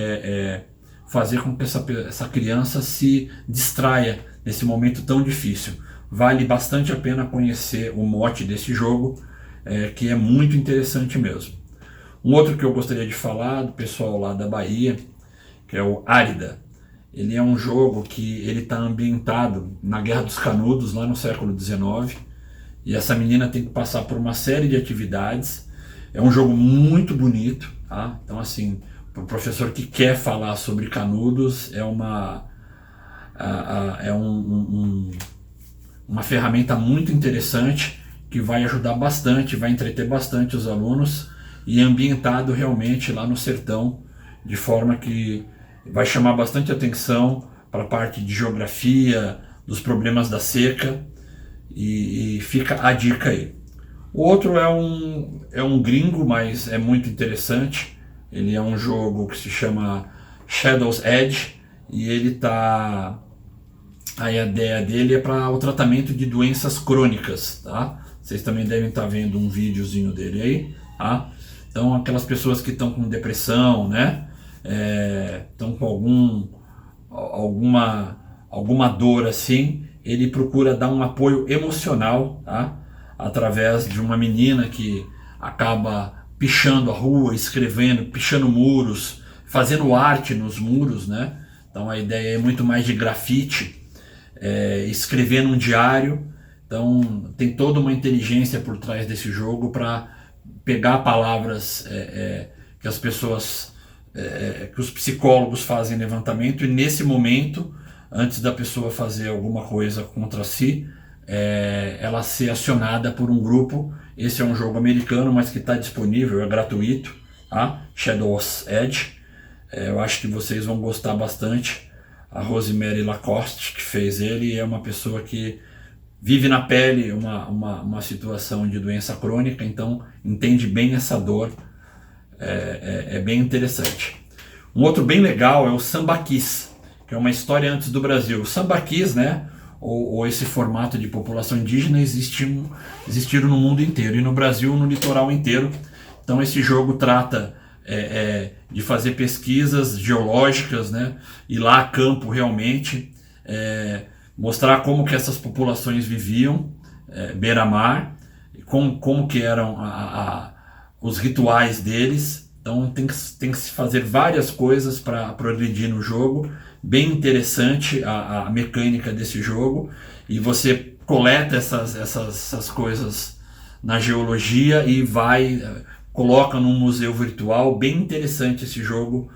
fazer com que essa criança se distraia nesse momento tão difícil. Vale bastante a pena conhecer o mote desse jogo, que é muito interessante mesmo. Um outro que eu gostaria de falar, do pessoal lá da Bahia, que é o Árida. Ele é um jogo que ele está ambientado na Guerra dos Canudos, lá no século XIX, e essa menina tem que passar por uma série de atividades. É um jogo muito bonito, tá? Então, assim, para o professor que quer falar sobre Canudos, é uma ferramenta muito interessante, que vai ajudar bastante, vai entreter bastante os alunos, e é ambientado realmente lá no sertão, de forma que vai chamar bastante atenção para a parte de geografia, dos problemas da seca, e fica a dica aí. O outro é um gringo, mas é muito interessante. Ele é um jogo que se chama Shadow's Edge, e ele tá... A ideia dele é para o tratamento de doenças crônicas, tá? Vocês também devem estar vendo um videozinho dele aí, tá? Então, aquelas pessoas que estão com depressão, né? Estão com alguma dor assim, ele procura dar um apoio emocional, tá? Através de uma menina que acaba pichando a rua, escrevendo, pichando muros, fazendo arte nos muros, né? Então a ideia é muito mais de grafite, escrever num diário. Então tem toda uma inteligência por trás desse jogo para pegar palavras que as pessoas, que os psicólogos fazem levantamento, e nesse momento, antes da pessoa fazer alguma coisa contra si, ela ser acionada por um grupo. Esse é um jogo americano, mas que está disponível, é gratuito, tá? Shadow's Edge. Eu acho que vocês vão gostar bastante. A Rosemary Lacoste, que fez ele, é uma pessoa que vive na pele uma situação de doença crônica, então entende bem essa dor. É bem interessante. Um outro bem legal é o Sambaquis, que é uma história antes do Brasil. O Sambaquis, né, ou esse formato de população indígena existiram no mundo inteiro, e no Brasil no litoral inteiro. Então esse jogo trata de fazer pesquisas geológicas, né, ir lá a campo realmente, mostrar como que essas populações viviam, beira-mar, como que eram os rituais deles. Então tem que se fazer várias coisas para progredir no jogo. Bem interessante a mecânica desse jogo, e você coleta essas coisas na geologia e coloca num museu virtual. Bem interessante esse jogo,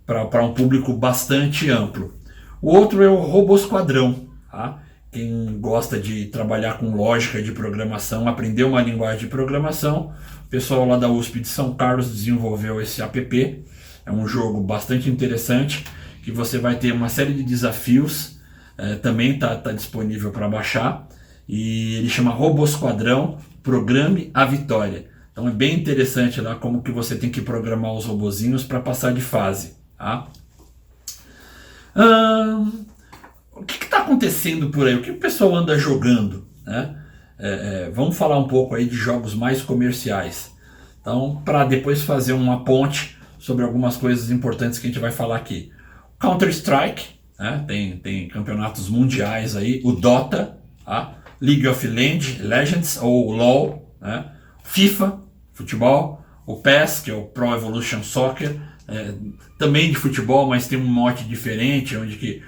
para um público bastante amplo. O outro é o Robosquadrão, tá? Quem gosta de trabalhar com lógica de programação, aprender uma linguagem de programação, o pessoal lá da USP de São Carlos desenvolveu esse app. É um jogo bastante interessante, que você vai ter uma série de desafios, também está disponível para baixar, e ele chama Robosquadrão, Programe a Vitória. Então é bem interessante lá como que você tem que programar os robozinhos para passar de fase, tá? O que está acontecendo por aí? O que o pessoal anda jogando, né? Vamos falar um pouco aí de jogos mais comerciais. Então, para depois fazer uma ponte sobre algumas coisas importantes que a gente vai falar aqui. Counter-Strike, né? Tem campeonatos mundiais aí. O Dota, tá? League of Legends ou LoL, né? FIFA, futebol. O PES, que é o Pro Evolution Soccer, também de futebol, mas tem um mote diferente, onde que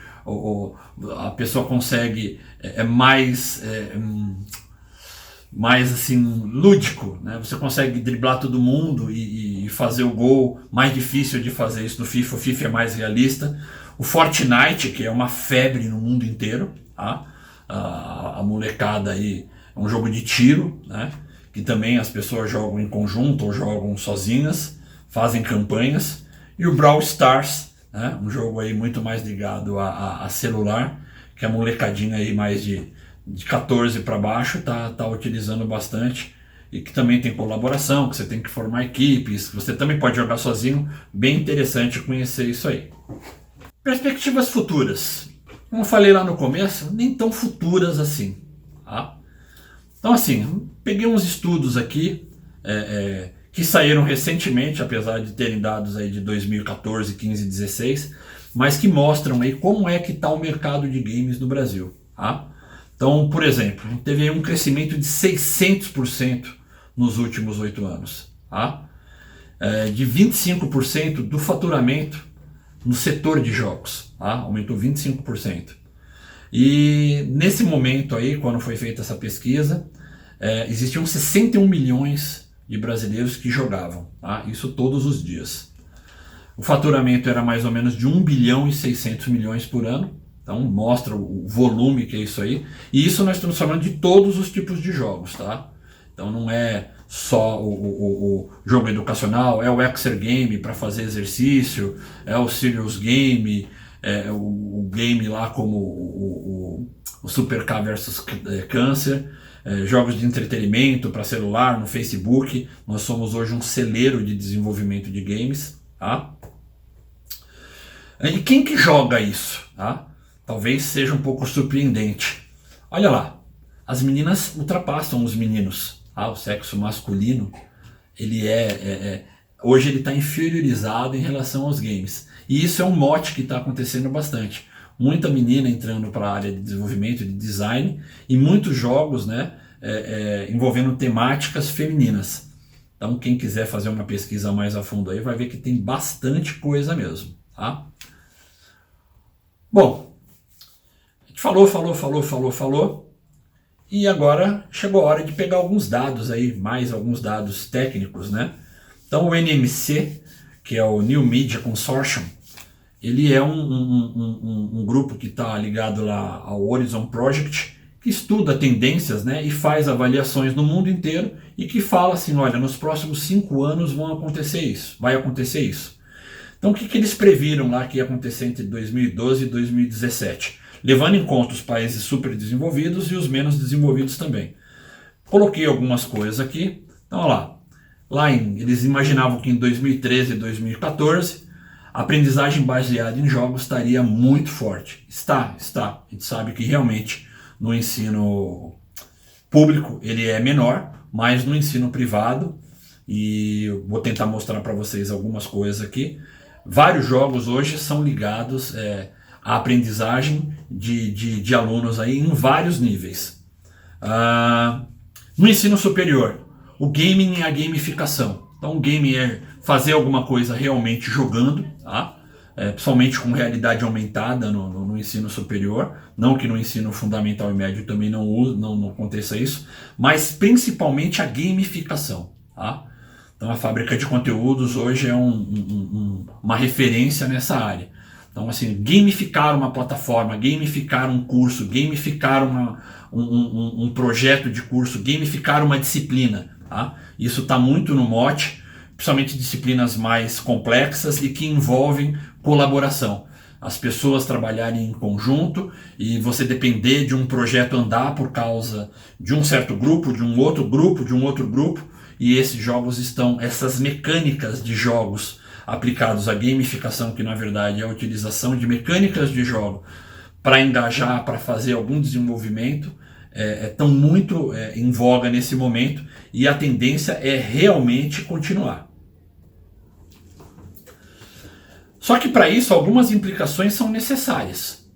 a pessoa consegue mais assim, lúdico, né? Você consegue driblar todo mundo e fazer o gol. Mais difícil de fazer isso no FIFA. O FIFA é mais realista. O Fortnite, que é uma febre no mundo inteiro, tá? A molecada aí é um jogo de tiro, né? Que também as pessoas jogam em conjunto ou jogam sozinhas, fazem campanhas. E o Brawl Stars, né? Um jogo aí muito mais ligado a celular, que a molecadinha aí mais de 14 para baixo tá utilizando bastante, e que também tem colaboração, que você tem que formar equipes, que você também pode jogar sozinho. Bem interessante conhecer isso aí. Perspectivas futuras. Como eu falei lá no começo, nem tão futuras assim. Tá? Então assim, peguei uns estudos aqui que saíram recentemente, apesar de terem dados aí de 2014, 15 e 16, mas que mostram aí como é que está o mercado de games no Brasil. Tá? Então, por exemplo, teve um crescimento de 600% nos últimos 8 anos. Tá? De 25% do faturamento no setor de jogos. Tá? Aumentou 25%. E nesse momento aí, quando foi feita essa pesquisa, existiam 61 milhões de brasileiros que jogavam. Tá? Isso todos os dias. O faturamento era mais ou menos de 1 bilhão e 600 milhões por ano. Então mostra o volume que é isso aí. E isso nós estamos falando de todos os tipos de jogos, tá? Então não é só o jogo educacional, é o Exergame para fazer exercício, é o Serious Game, é o game lá como o Super K versus Cancer, jogos de entretenimento para celular, no Facebook. Nós somos hoje um celeiro de desenvolvimento de games, tá? E quem que joga isso, tá? Talvez seja um pouco surpreendente. Olha lá, as meninas ultrapassam os meninos. O sexo masculino, ele hoje ele está inferiorizado em relação aos games. E isso é um mote que está acontecendo bastante. Muita menina entrando para a área de desenvolvimento, de design, e muitos jogos, né, envolvendo temáticas femininas. Então quem quiser fazer uma pesquisa mais a fundo aí vai ver que tem bastante coisa mesmo. Tá? Bom, falou. E agora chegou a hora de pegar alguns dados aí, mais alguns dados técnicos, né? Então o NMC, que é o New Media Consortium, ele é um grupo que está ligado lá ao Horizon Project, que estuda tendências, né, e faz avaliações no mundo inteiro e que fala assim, olha, nos próximos 5 anos vai acontecer isso. Então o que eles previram lá que ia acontecer entre 2012 e 2017? Levando em conta os países super desenvolvidos e os menos desenvolvidos também. Coloquei algumas coisas aqui. Então, olha lá. Eles imaginavam que em 2013 e 2014 a aprendizagem baseada em jogos estaria muito forte. Está. A gente sabe que realmente no ensino público ele é menor, mas no ensino privado, e eu vou tentar mostrar para vocês algumas coisas aqui, vários jogos hoje são ligados a aprendizagem de alunos aí em vários níveis. No ensino superior, o gaming é a gamificação. Então o gaming é fazer alguma coisa realmente jogando, tá? Principalmente com realidade aumentada no ensino superior. Não que no ensino fundamental e médio também não aconteça isso, mas principalmente a gamificação. Tá? Então a fábrica de conteúdos hoje é uma referência nessa área. Então, assim, gamificar uma plataforma, gamificar um curso, gamificar um projeto de curso, gamificar uma disciplina. Tá? Isso está muito no mote, principalmente disciplinas mais complexas e que envolvem colaboração. As pessoas trabalharem em conjunto e você depender de um projeto andar por causa de um certo grupo, de um outro grupo, e esses jogos essas mecânicas de jogos aplicados à gamificação, que na verdade é a utilização de mecânicas de jogo para engajar, para fazer algum desenvolvimento, estão muito em voga nesse momento, e a tendência é realmente continuar. Só que para isso algumas implicações são necessárias.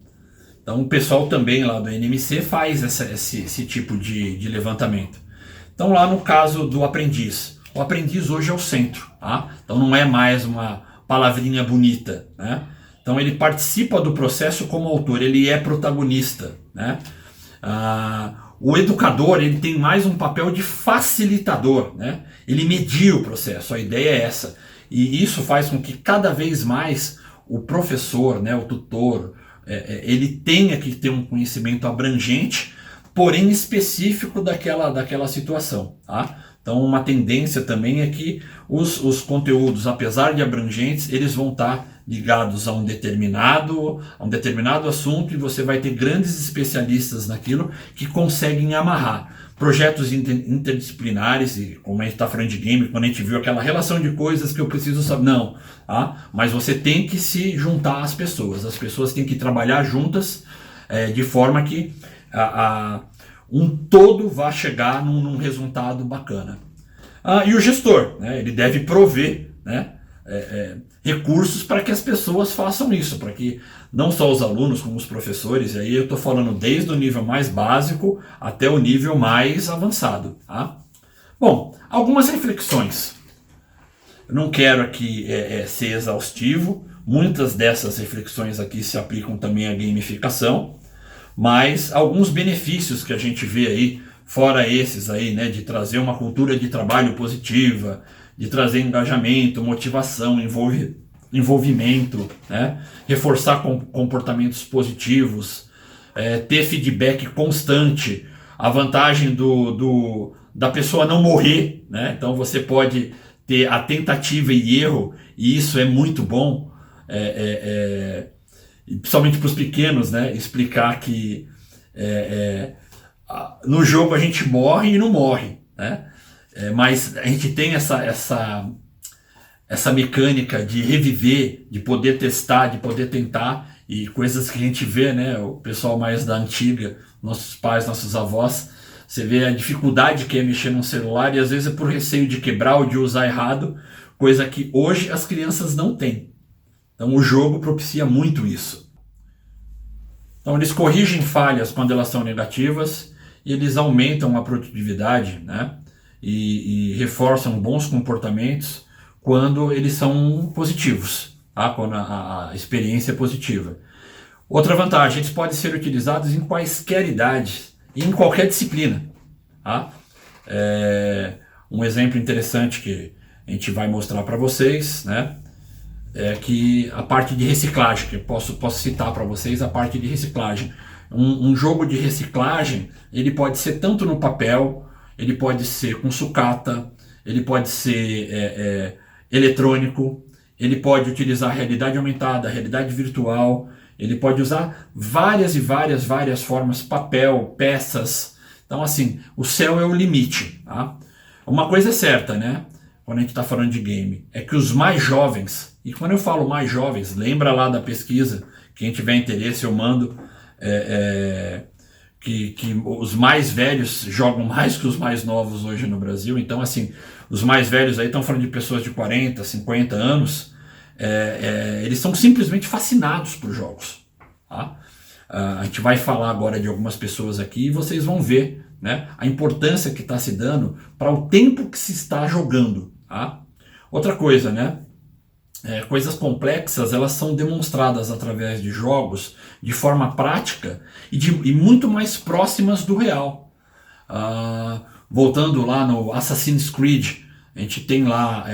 Então o pessoal também lá do NMC faz esse tipo de levantamento. Então lá no caso do aprendiz, o aprendiz hoje é o centro, tá? Então não é mais uma palavrinha bonita, né? Então ele participa do processo como autor, ele é protagonista, né? O educador, ele tem mais um papel de facilitador, né? Ele media o processo, a ideia é essa. E isso faz com que cada vez mais o professor, né, o tutor, ele tenha que ter um conhecimento abrangente, porém específico daquela situação, tá? Então uma tendência também é que os conteúdos, apesar de abrangentes, eles vão estar ligados a um determinado assunto, e você vai ter grandes especialistas naquilo que conseguem amarrar projetos interdisciplinares. E como a gente está falando de game, quando a gente viu aquela relação de coisas que eu preciso saber, não, tá? Mas você tem que se juntar às pessoas, as pessoas têm que trabalhar juntas, de forma que um todo vá chegar num resultado bacana. E o gestor, né, ele deve prover, né, recursos para que as pessoas façam isso, para que não só os alunos como os professores, e aí eu estou falando desde o nível mais básico até o nível mais avançado. Tá? Bom, algumas reflexões. Eu não quero aqui ser exaustivo, muitas dessas reflexões aqui se aplicam também à gamificação, mas alguns benefícios que a gente vê aí, fora esses aí, né, de trazer uma cultura de trabalho positiva, de trazer engajamento, motivação, envolvimento, né, reforçar comportamentos positivos, ter feedback constante, a vantagem da pessoa não morrer, né, então você pode ter a tentativa e erro, e isso é muito bom, principalmente para os pequenos, né, explicar que no jogo a gente morre e não morre, né? Mas a gente tem essa mecânica de reviver, de poder testar, de poder tentar, e coisas que a gente vê, né, o pessoal mais da antiga, nossos pais, nossos avós, você vê a dificuldade que é mexer num celular, e às vezes é por receio de quebrar ou de usar errado, coisa que hoje as crianças não têm. Então o jogo propicia muito isso. Então eles corrigem falhas quando elas são negativas, e eles aumentam a produtividade, né? E reforçam bons comportamentos quando eles são positivos, tá? Quando a experiência é positiva. Outra vantagem, eles podem ser utilizados em quaisquer idades e em qualquer disciplina. Tá? Um exemplo interessante que a gente vai mostrar para vocês, né? É que a parte de reciclagem, que eu posso citar para vocês a parte de reciclagem. Um jogo de reciclagem, ele pode ser tanto no papel, ele pode ser com sucata, ele pode ser eletrônico, ele pode utilizar realidade aumentada, realidade virtual, ele pode usar várias e várias formas, papel, peças. Então assim, o céu é o limite. Tá? Uma coisa é certa, né? Quando a gente está falando de game, é que os mais jovens, e quando eu falo mais jovens, lembra lá da pesquisa, quem tiver interesse eu mando, que os mais velhos jogam mais que os mais novos hoje no Brasil. Então assim, os mais velhos aí estão falando de pessoas de 40, 50 anos, eles são simplesmente fascinados por jogos. Tá? A gente vai falar agora de algumas pessoas aqui e vocês vão ver, né, a importância que está se dando para o tempo que se está jogando. Tá? Outra coisa, né? Coisas complexas, elas são demonstradas através de jogos de forma prática e muito mais próximas do real. Voltando lá no Assassin's Creed, a gente tem lá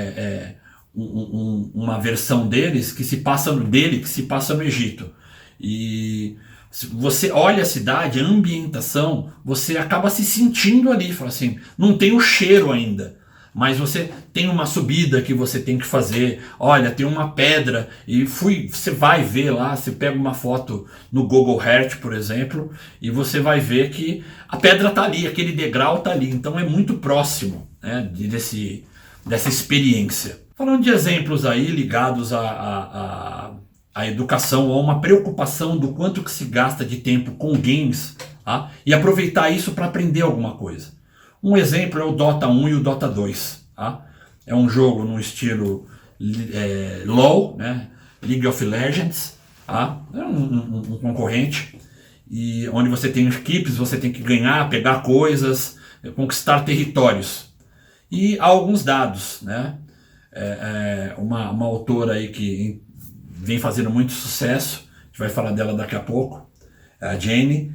uma versão deles que se passa no Egito. E se você olha a cidade, a ambientação, você acaba se sentindo ali, fala assim, não tem o cheiro ainda, mas você tem uma subida que você tem que fazer, olha, tem uma pedra, e você vai ver lá, você pega uma foto no Google Earth, por exemplo, e você vai ver que a pedra está ali, aquele degrau está ali, então é muito próximo, né, dessa experiência. Falando de exemplos aí ligados à educação, ou uma preocupação do quanto que se gasta de tempo com games, tá? E aproveitar isso para aprender alguma coisa. Um exemplo é o Dota 1 e o Dota 2. Tá? É um jogo no estilo LoL, né? League of Legends, tá? É um concorrente, e onde você tem equipes, você tem que ganhar, pegar coisas, conquistar territórios. E há alguns dados, né? Uma autora aí que vem fazendo muito sucesso, a gente vai falar dela daqui a pouco, a Jane.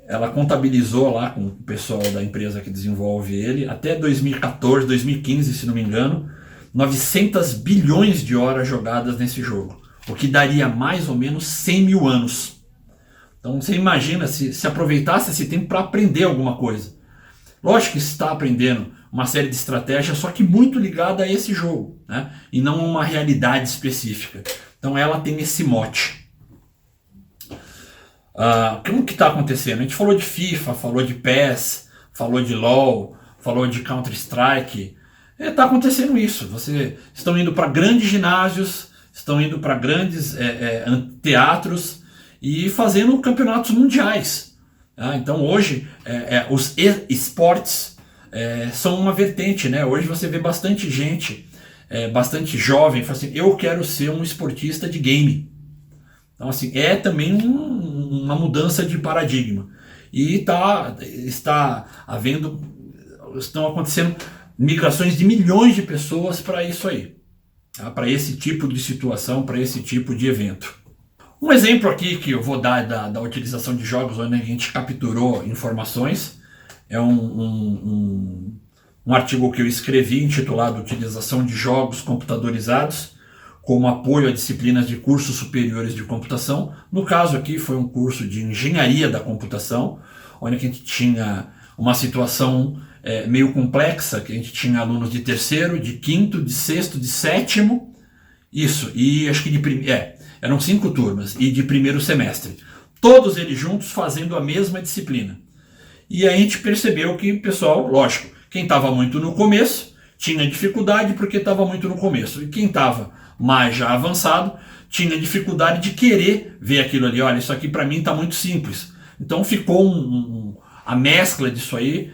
Ela contabilizou lá com o pessoal da empresa que desenvolve ele, até 2014, 2015, se não me engano, 900 bilhões de horas jogadas nesse jogo, o que daria mais ou menos 100 mil anos. Então você imagina se aproveitasse esse tempo para aprender alguma coisa. Lógico que você está aprendendo uma série de estratégias, só que muito ligada a esse jogo, né? E não a uma realidade específica. Então ela tem esse mote. Como que está acontecendo? A gente falou de FIFA, falou de PES, falou de LoL, falou de Counter-Strike. Está acontecendo isso. Vocês estão indo para grandes ginásios, estão indo para grandes teatros e fazendo campeonatos mundiais. Então hoje os esportes são uma vertente, né? Hoje você vê bastante gente, bastante jovem, fala assim, eu quero ser um esportista de game. Então assim, é também uma mudança de paradigma. E estão acontecendo migrações de milhões de pessoas para isso aí, tá? Para esse tipo de situação, para esse tipo de evento. Um exemplo aqui que eu vou dar da utilização de jogos onde a gente capturou informações é um artigo que eu escrevi intitulado Utilização de Jogos Computadorizados como apoio a disciplinas de cursos superiores de computação. No caso aqui foi um curso de engenharia da computação, onde a gente tinha uma situação meio complexa, que a gente tinha alunos de terceiro, de quinto, de sexto, de sétimo, isso, e acho que eram 5 turmas, e de primeiro semestre. Todos eles juntos fazendo a mesma disciplina. E aí a gente percebeu que o pessoal, lógico, quem estava muito no começo tinha dificuldade porque estava muito no começo. E quem estava mais já avançado tinha dificuldade de querer ver aquilo ali. Olha, isso aqui para mim está muito simples. Então ficou a mescla disso aí.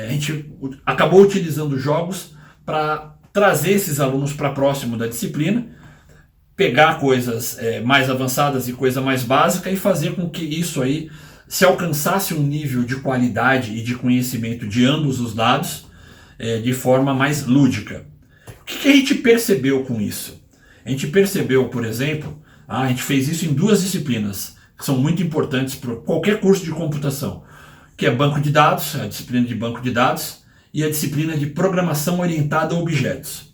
A gente acabou utilizando jogos para trazer esses alunos para próximo da disciplina, pegar coisas mais avançadas e coisa mais básica e fazer com que isso aí se alcançasse um nível de qualidade e de conhecimento de ambos os lados de forma mais lúdica. O que a gente percebeu com isso? A gente percebeu, por exemplo, a gente fez isso em 2 disciplinas que são muito importantes para qualquer curso de computação, que é banco de dados, a disciplina de banco de dados, e a disciplina de programação orientada a objetos.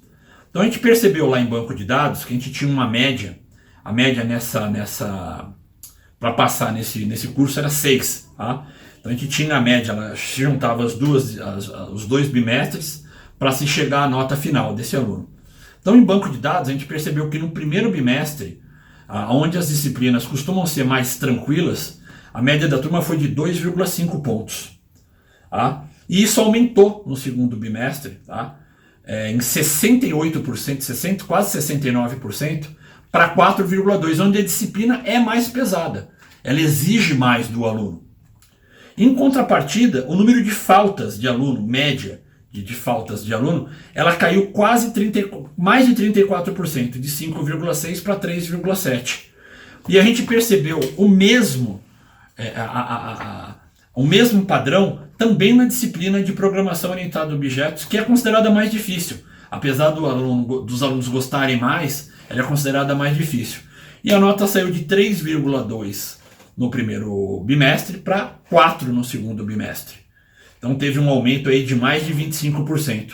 Então a gente percebeu lá em banco de dados que a gente tinha uma média, a média para passar nesse curso era 6, tá? Então a gente tinha a média, ela juntava os 2 bimestres para se chegar à nota final desse aluno. Então em banco de dados a gente percebeu que no primeiro bimestre, onde as disciplinas costumam ser mais tranquilas, a média da turma foi de 2,5 pontos. Tá? E isso aumentou no segundo bimestre, tá? Em 68%, quase 69%, para 4,2%, onde a disciplina é mais pesada. Ela exige mais do aluno. Em contrapartida, o número de faltas de aluno, média de faltas de aluno, ela caiu mais de 34%, de 5,6% para 3,7%. E a gente percebeu o mesmo padrão também na disciplina de programação orientada a objetos, que é considerada mais difícil. Apesar dos alunos gostarem mais, ela é considerada mais difícil. E a nota saiu de 3,2 no primeiro bimestre para 4 no segundo bimestre. Então teve um aumento aí de mais de 25%.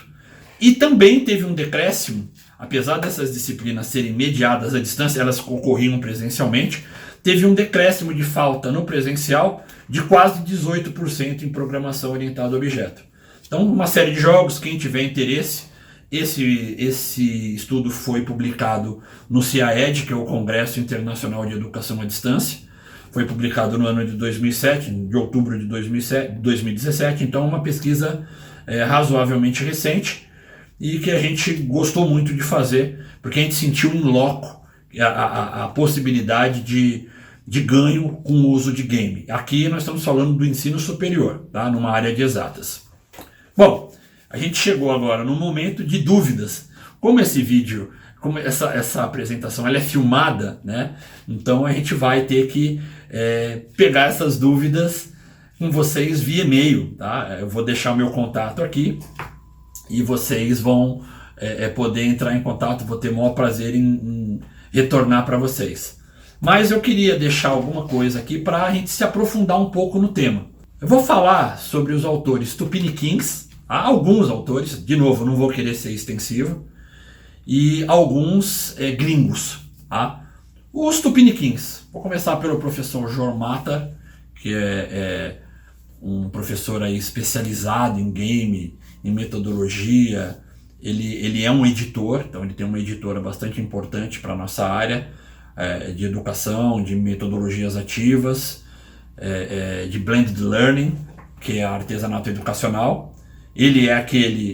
E também teve um decréscimo, apesar dessas disciplinas serem mediadas à distância, elas ocorriam presencialmente, teve um decréscimo de falta no presencial de quase 18% em programação orientada a objeto. Então, uma série de jogos, quem tiver interesse, esse estudo foi publicado no CIAED, que é o Congresso Internacional de Educação à Distância, foi publicado no ano de 2007, de outubro de 2017, então é uma pesquisa razoavelmente recente e que a gente gostou muito de fazer, porque a gente sentiu in loco a possibilidade de ganho com o uso de game. Aqui nós estamos falando do ensino superior, tá? Numa área de exatas. Bom, a gente chegou agora no momento de dúvidas. Como esse vídeo, como essa apresentação ela é filmada, né? Então a gente vai ter que pegar essas dúvidas com vocês via e-mail, tá? Eu vou deixar o meu contato aqui e vocês vão poder entrar em contato. Vou ter o maior prazer em retornar para vocês. Mas eu queria deixar alguma coisa aqui para a gente se aprofundar um pouco no tema. Eu vou falar sobre os autores tupiniquins, alguns autores, de novo, não vou querer ser extensivo, e alguns gringos. Tá? Os tupiniquins, vou começar pelo professor João Mata, que é um professor aí especializado em game, em metodologia. Ele é um editor, então ele tem uma editora bastante importante para a nossa área de educação, de metodologias ativas, de blended learning, que é artesanato educacional. Ele é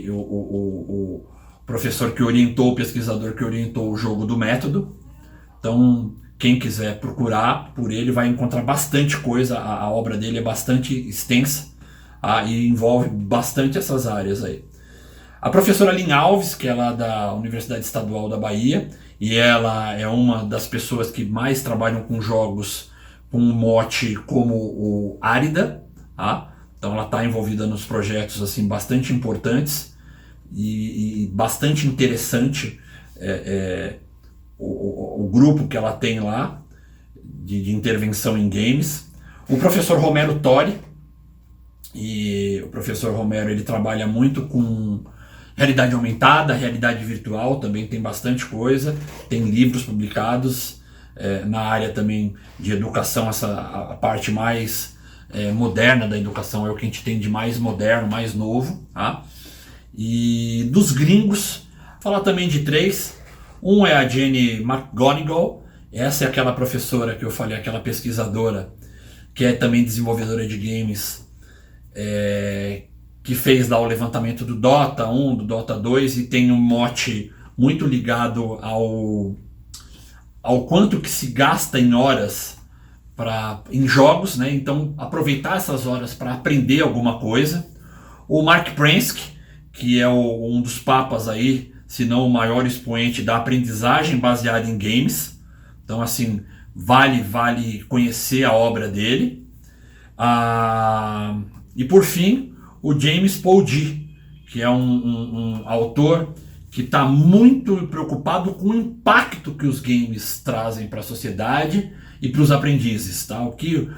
o professor que orientou, o pesquisador que orientou o jogo do método. Então, quem quiser procurar por ele vai encontrar bastante coisa. A obra dele é bastante extensa e envolve bastante essas áreas aí. A professora Lynn Alves, que é lá da Universidade Estadual da Bahia, e ela é uma das pessoas que mais trabalham com jogos com um mote como o Árida. Tá? Então ela está envolvida nos projetos assim, bastante importantes e bastante interessante o grupo que ela tem lá de intervenção em games. O professor Romero Tori, e o professor Romero ele trabalha muito com realidade aumentada, realidade virtual, também tem bastante coisa, tem livros publicados na área também de educação, a parte mais moderna da educação é o que a gente tem de mais moderno, mais novo. Tá? E dos gringos, falar também de 3. Um é a Jenny McGonigal, essa é aquela professora que eu falei, aquela pesquisadora, que é também desenvolvedora de games, que fez lá o levantamento do Dota 1, do Dota 2 e tem um mote muito ligado ao quanto que se gasta em horas em jogos, né? Então aproveitar essas horas para aprender alguma coisa. O Mark Prensky, que é um dos papas aí, se não o maior expoente da aprendizagem baseada em games. Então assim, vale conhecer a obra dele. E por fim, o James Poldi, que é um autor que está muito preocupado com o impacto que os games trazem para a sociedade e para os aprendizes. Tá? O que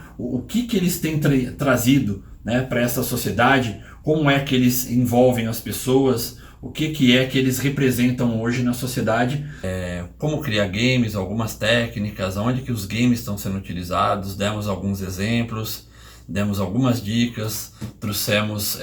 eles têm trazido, né, para essa sociedade, como é que eles envolvem as pessoas, o que é que eles representam hoje na sociedade. Como criar games, algumas técnicas, onde que os games estão sendo utilizados, demos alguns exemplos. Demos algumas dicas, trouxemos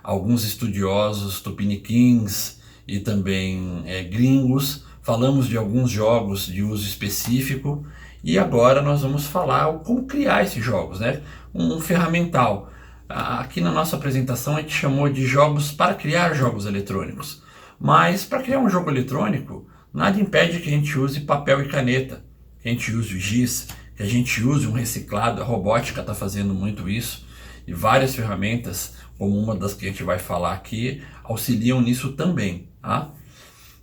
alguns estudiosos tupiniquins e também gringos, falamos de alguns jogos de uso específico e agora nós vamos falar como criar esses jogos, né? Um ferramental. Aqui na nossa apresentação a gente chamou de jogos para criar jogos eletrônicos, mas para criar um jogo eletrônico nada impede que a gente use papel e caneta, que a gente use o giz, que a gente use um reciclado. A robótica está fazendo muito isso e várias ferramentas, como uma das que a gente vai falar aqui, auxiliam nisso também. Tá?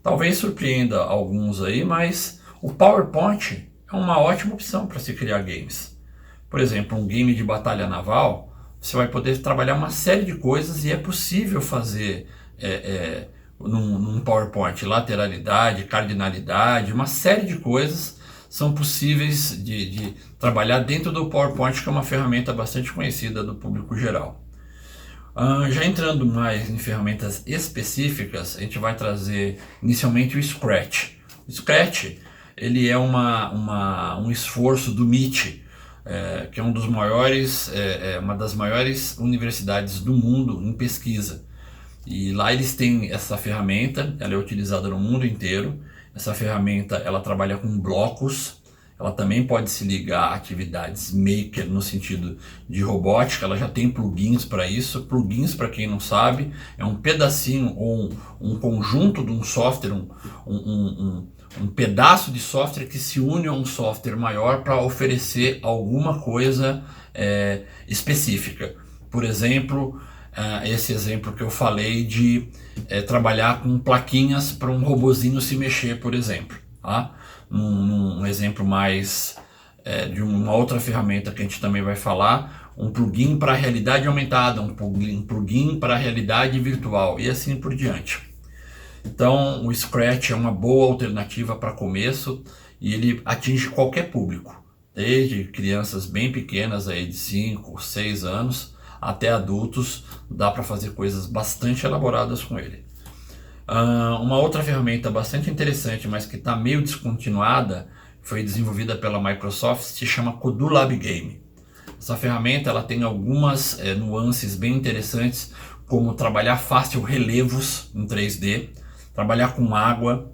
Talvez surpreenda alguns aí, mas o PowerPoint é uma ótima opção para se criar games. Por exemplo, um game de batalha naval, você vai poder trabalhar uma série de coisas e é possível fazer num PowerPoint lateralidade, cardinalidade, uma série de coisas são possíveis de trabalhar dentro do PowerPoint, que é uma ferramenta bastante conhecida do público geral. Já entrando mais em ferramentas específicas, a gente vai trazer inicialmente o Scratch. O Scratch ele é um esforço do MIT, que é uma das maiores universidades do mundo em pesquisa. E lá eles têm essa ferramenta, ela é utilizada no mundo inteiro. Essa ferramenta ela trabalha com blocos, ela também pode se ligar a atividades maker no sentido de robótica, ela já tem plugins para isso. Plugins, para quem não sabe, é um pedacinho ou um conjunto de um software, um pedaço de software que se une a um software maior para oferecer alguma coisa específica. Por exemplo, esse exemplo que eu falei de trabalhar com plaquinhas para um robozinho se mexer, por exemplo. Tá? Um exemplo mais de uma outra ferramenta que a gente também vai falar, um plugin para realidade aumentada, um plugin para realidade virtual e assim por diante. Então o Scratch é uma boa alternativa para começo e ele atinge qualquer público, desde crianças bem pequenas aí de 5, 6 anos até adultos. Dá para fazer coisas bastante elaboradas com ele. Uma outra ferramenta bastante interessante, mas que está meio descontinuada, foi desenvolvida pela Microsoft, se chama Codulab Game. Essa ferramenta ela tem algumas nuances bem interessantes, como trabalhar fácil relevos em 3D, trabalhar com água,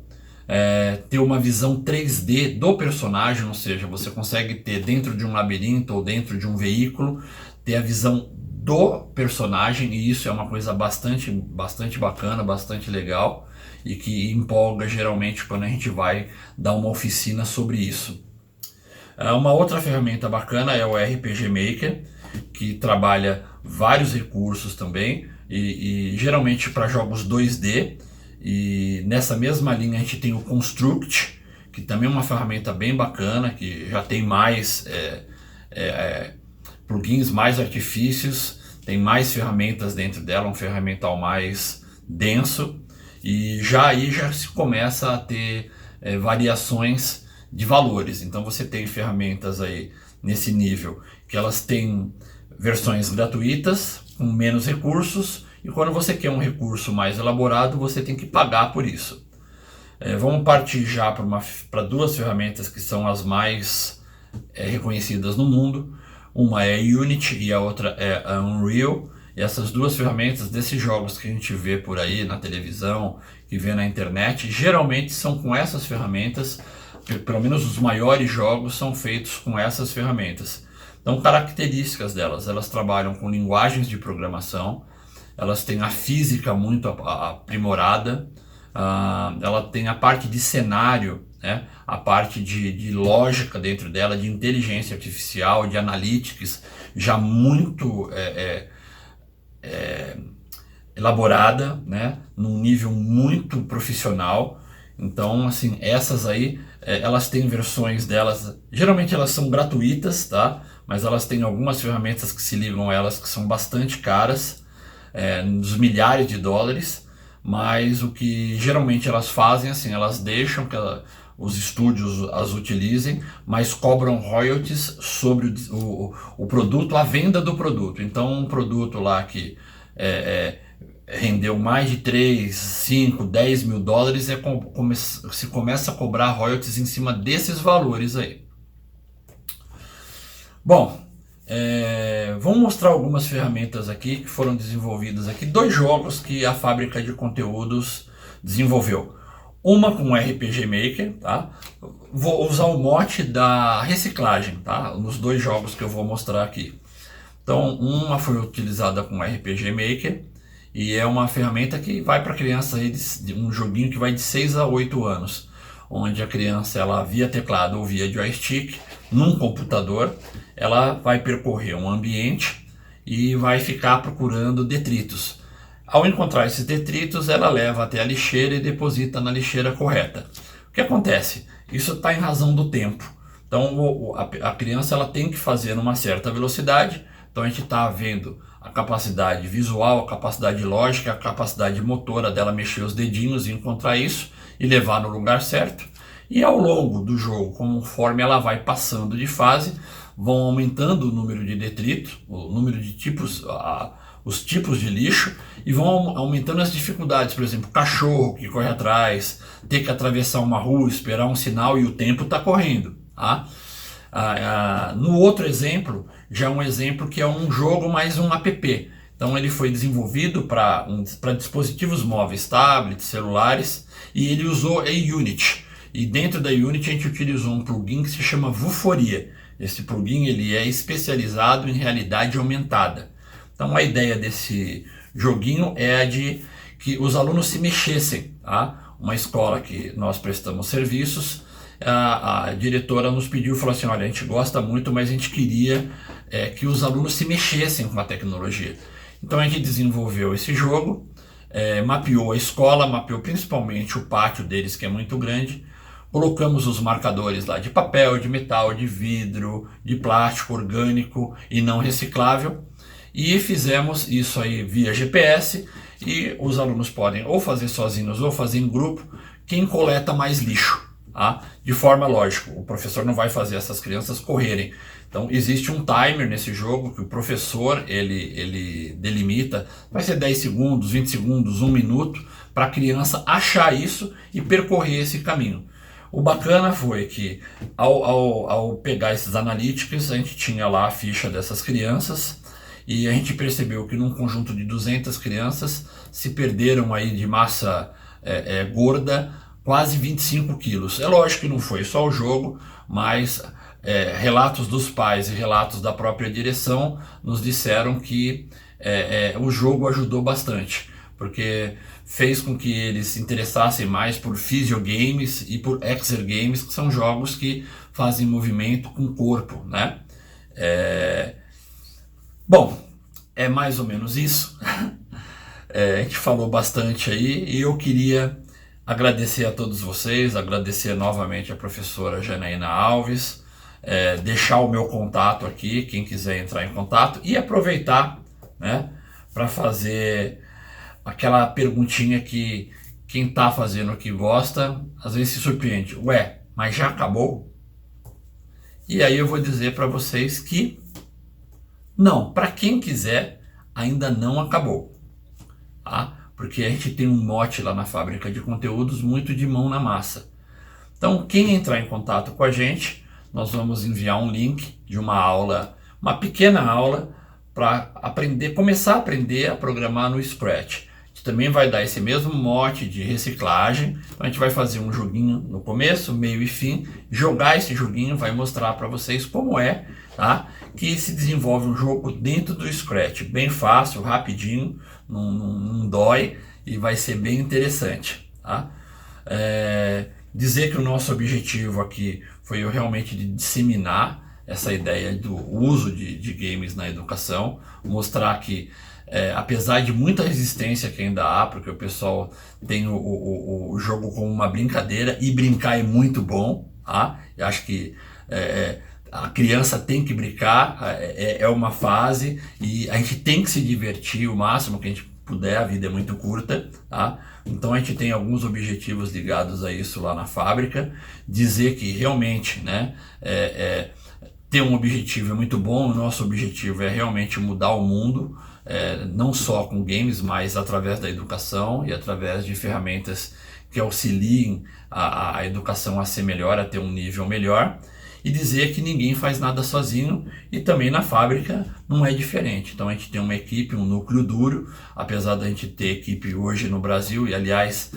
ter uma visão 3D do personagem, ou seja, você consegue ter dentro de um labirinto ou dentro de um veículo, ter a visão do personagem, e isso é uma coisa bastante bacana, bastante legal, e que empolga geralmente quando a gente vai dar uma oficina sobre isso. Uma outra ferramenta bacana é o RPG Maker, que trabalha vários recursos também, e geralmente para jogos 2D, e nessa mesma linha a gente tem o Construct, que também é uma ferramenta bem bacana, que já tem mais plugins, mais artifícios, tem mais ferramentas dentro dela, um ferramental mais denso, e aí já se começa a ter variações de valores. Então você tem ferramentas aí nesse nível que elas têm versões gratuitas com menos recursos, e quando você quer um recurso mais elaborado você tem que pagar por isso. Vamos partir já para duas ferramentas que são as mais reconhecidas no mundo. Uma é a Unity e a outra é a Unreal. E essas duas ferramentas desses jogos que a gente vê por aí na televisão, que vê na internet, geralmente são com essas ferramentas. Pelo menos os maiores jogos são feitos com essas ferramentas. Então, características delas: elas trabalham com linguagens de programação, elas têm a física muito aprimorada, ela tem a parte de cenário, né? A parte de lógica dentro dela, de inteligência artificial, de analytics, já muito elaborada, né? Num nível muito profissional. Então, assim, essas aí, elas têm versões delas, geralmente elas são gratuitas, tá? Mas elas têm algumas ferramentas que se ligam a elas que são bastante caras, nos milhares de dólares, mas o que geralmente elas fazem, assim, elas deixam que os estúdios as utilizem, mas cobram royalties sobre o produto, a venda do produto. Então, um produto lá que rendeu mais de 3, 5, 10 mil dólares, se começa a cobrar royalties em cima desses valores aí. Bom, vamos mostrar algumas ferramentas aqui que foram desenvolvidas aqui, dois jogos que a fábrica de conteúdos desenvolveu. Uma com o RPG Maker, tá? Vou usar o mote da reciclagem, tá? Nos dois jogos que eu vou mostrar aqui. Então, uma foi utilizada com o RPG Maker, e é uma ferramenta que vai para criança aí um joguinho que vai de 6 a 8 anos, onde a criança, ela via teclado ou via joystick, num computador, ela vai percorrer um ambiente e vai ficar procurando detritos. Ao encontrar esses detritos, ela leva até a lixeira e deposita na lixeira correta. O que acontece? Isso está em razão do tempo. Então a criança ela tem que fazer numa certa velocidade. Então a gente está vendo a capacidade visual, a capacidade lógica, a capacidade motora dela mexer os dedinhos e encontrar isso e levar no lugar certo. E ao longo do jogo, conforme ela vai passando de fase, vão aumentando o número de detritos, o número de tipos, os tipos de lixo, e vão aumentando as dificuldades. Por exemplo, cachorro que corre atrás, ter que atravessar uma rua, esperar um sinal e o tempo está correndo. Tá? No outro exemplo, já é um exemplo que é um jogo mais um app. Então ele foi desenvolvido para dispositivos móveis, tablets, celulares, e ele usou a Unity. E dentro da Unity a gente utilizou um plugin que se chama Vuforia. Esse plugin ele é especializado em realidade aumentada. Então a ideia desse joguinho é a de que os alunos se mexessem. Tá? Uma escola que nós prestamos serviços, a diretora nos pediu, falou assim: olha, a gente gosta muito, mas a gente queria que os alunos se mexessem com a tecnologia. Então a gente desenvolveu esse jogo, mapeou a escola, mapeou principalmente o pátio deles, que é muito grande. Colocamos os marcadores lá de papel, de metal, de vidro, de plástico orgânico e não reciclável, e fizemos isso aí via GPS, e os alunos podem ou fazer sozinhos ou fazer em grupo, quem coleta mais lixo. Tá? De forma lógica, o professor não vai fazer essas crianças correrem. Então existe um timer nesse jogo que o professor ele delimita, vai ser 10 segundos, 20 segundos, 1 minuto, para a criança achar isso e percorrer esse caminho. O bacana foi que ao pegar esses analytics, a gente tinha lá a ficha dessas crianças e a gente percebeu que num conjunto de 200 crianças se perderam aí de massa gorda quase 25 quilos. É lógico que não foi só o jogo, mas relatos dos pais e relatos da própria direção nos disseram que o jogo ajudou bastante, porque fez com que eles se interessassem mais por physiogames e por exergames, que são jogos que fazem movimento com o corpo, né? Bom, é mais ou menos isso. A gente falou bastante aí e eu queria agradecer a todos vocês, agradecer novamente a professora Janaína Alves, deixar o meu contato aqui, quem quiser entrar em contato, e aproveitar, né, para fazer aquela perguntinha que quem está fazendo o que gosta, às vezes se surpreende. Ué, mas já acabou? E aí eu vou dizer para vocês que não, para quem quiser, ainda não acabou. Tá? Porque a gente tem um mote lá na fábrica de conteúdos muito de mão na massa. Então, quem entrar em contato com a gente, nós vamos enviar um link de uma aula, uma pequena aula, para aprender, começar a aprender a programar no Scratch. A gente também vai dar esse mesmo mote de reciclagem. Então, a gente vai fazer um joguinho no começo, meio e fim, jogar esse joguinho, vai mostrar para vocês como é, tá? Que se desenvolve um jogo dentro do Scratch, bem fácil, rapidinho, não dói e vai ser bem interessante, tá? Dizer que o nosso objetivo aqui foi realmente de disseminar essa ideia do uso de games na educação, mostrar que apesar de muita resistência que ainda há, porque o pessoal tem o jogo como uma brincadeira, e brincar é muito bom, tá? Eu acho que a criança tem que brincar, é uma fase e a gente tem que se divertir o máximo que a gente puder, a vida é muito curta, tá? Então a gente tem alguns objetivos ligados a isso lá na fábrica, dizer que realmente, né, ter um objetivo é muito bom, o nosso objetivo é realmente mudar o mundo, não só com games, mas através da educação e através de ferramentas que auxiliem a educação a ser melhor, a ter um nível melhor. E dizer que ninguém faz nada sozinho e também na fábrica não é diferente. Então a gente tem uma equipe, um núcleo duro, apesar da gente ter equipe hoje no Brasil e aliás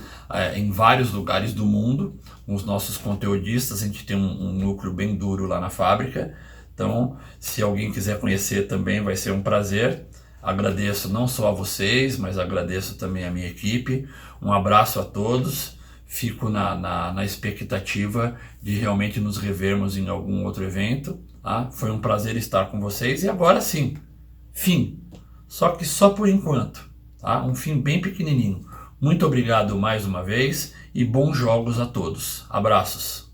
em vários lugares do mundo, com os nossos conteudistas, a gente tem um núcleo bem duro lá na fábrica. Então se alguém quiser conhecer também vai ser um prazer. Agradeço não só a vocês, mas agradeço também a minha equipe. Um abraço a todos. Fico na expectativa de realmente nos revermos em algum outro evento. Tá? Foi um prazer estar com vocês e agora sim, fim. Só que só por enquanto. Tá? Um fim bem pequenininho. Muito obrigado mais uma vez e bons jogos a todos. Abraços.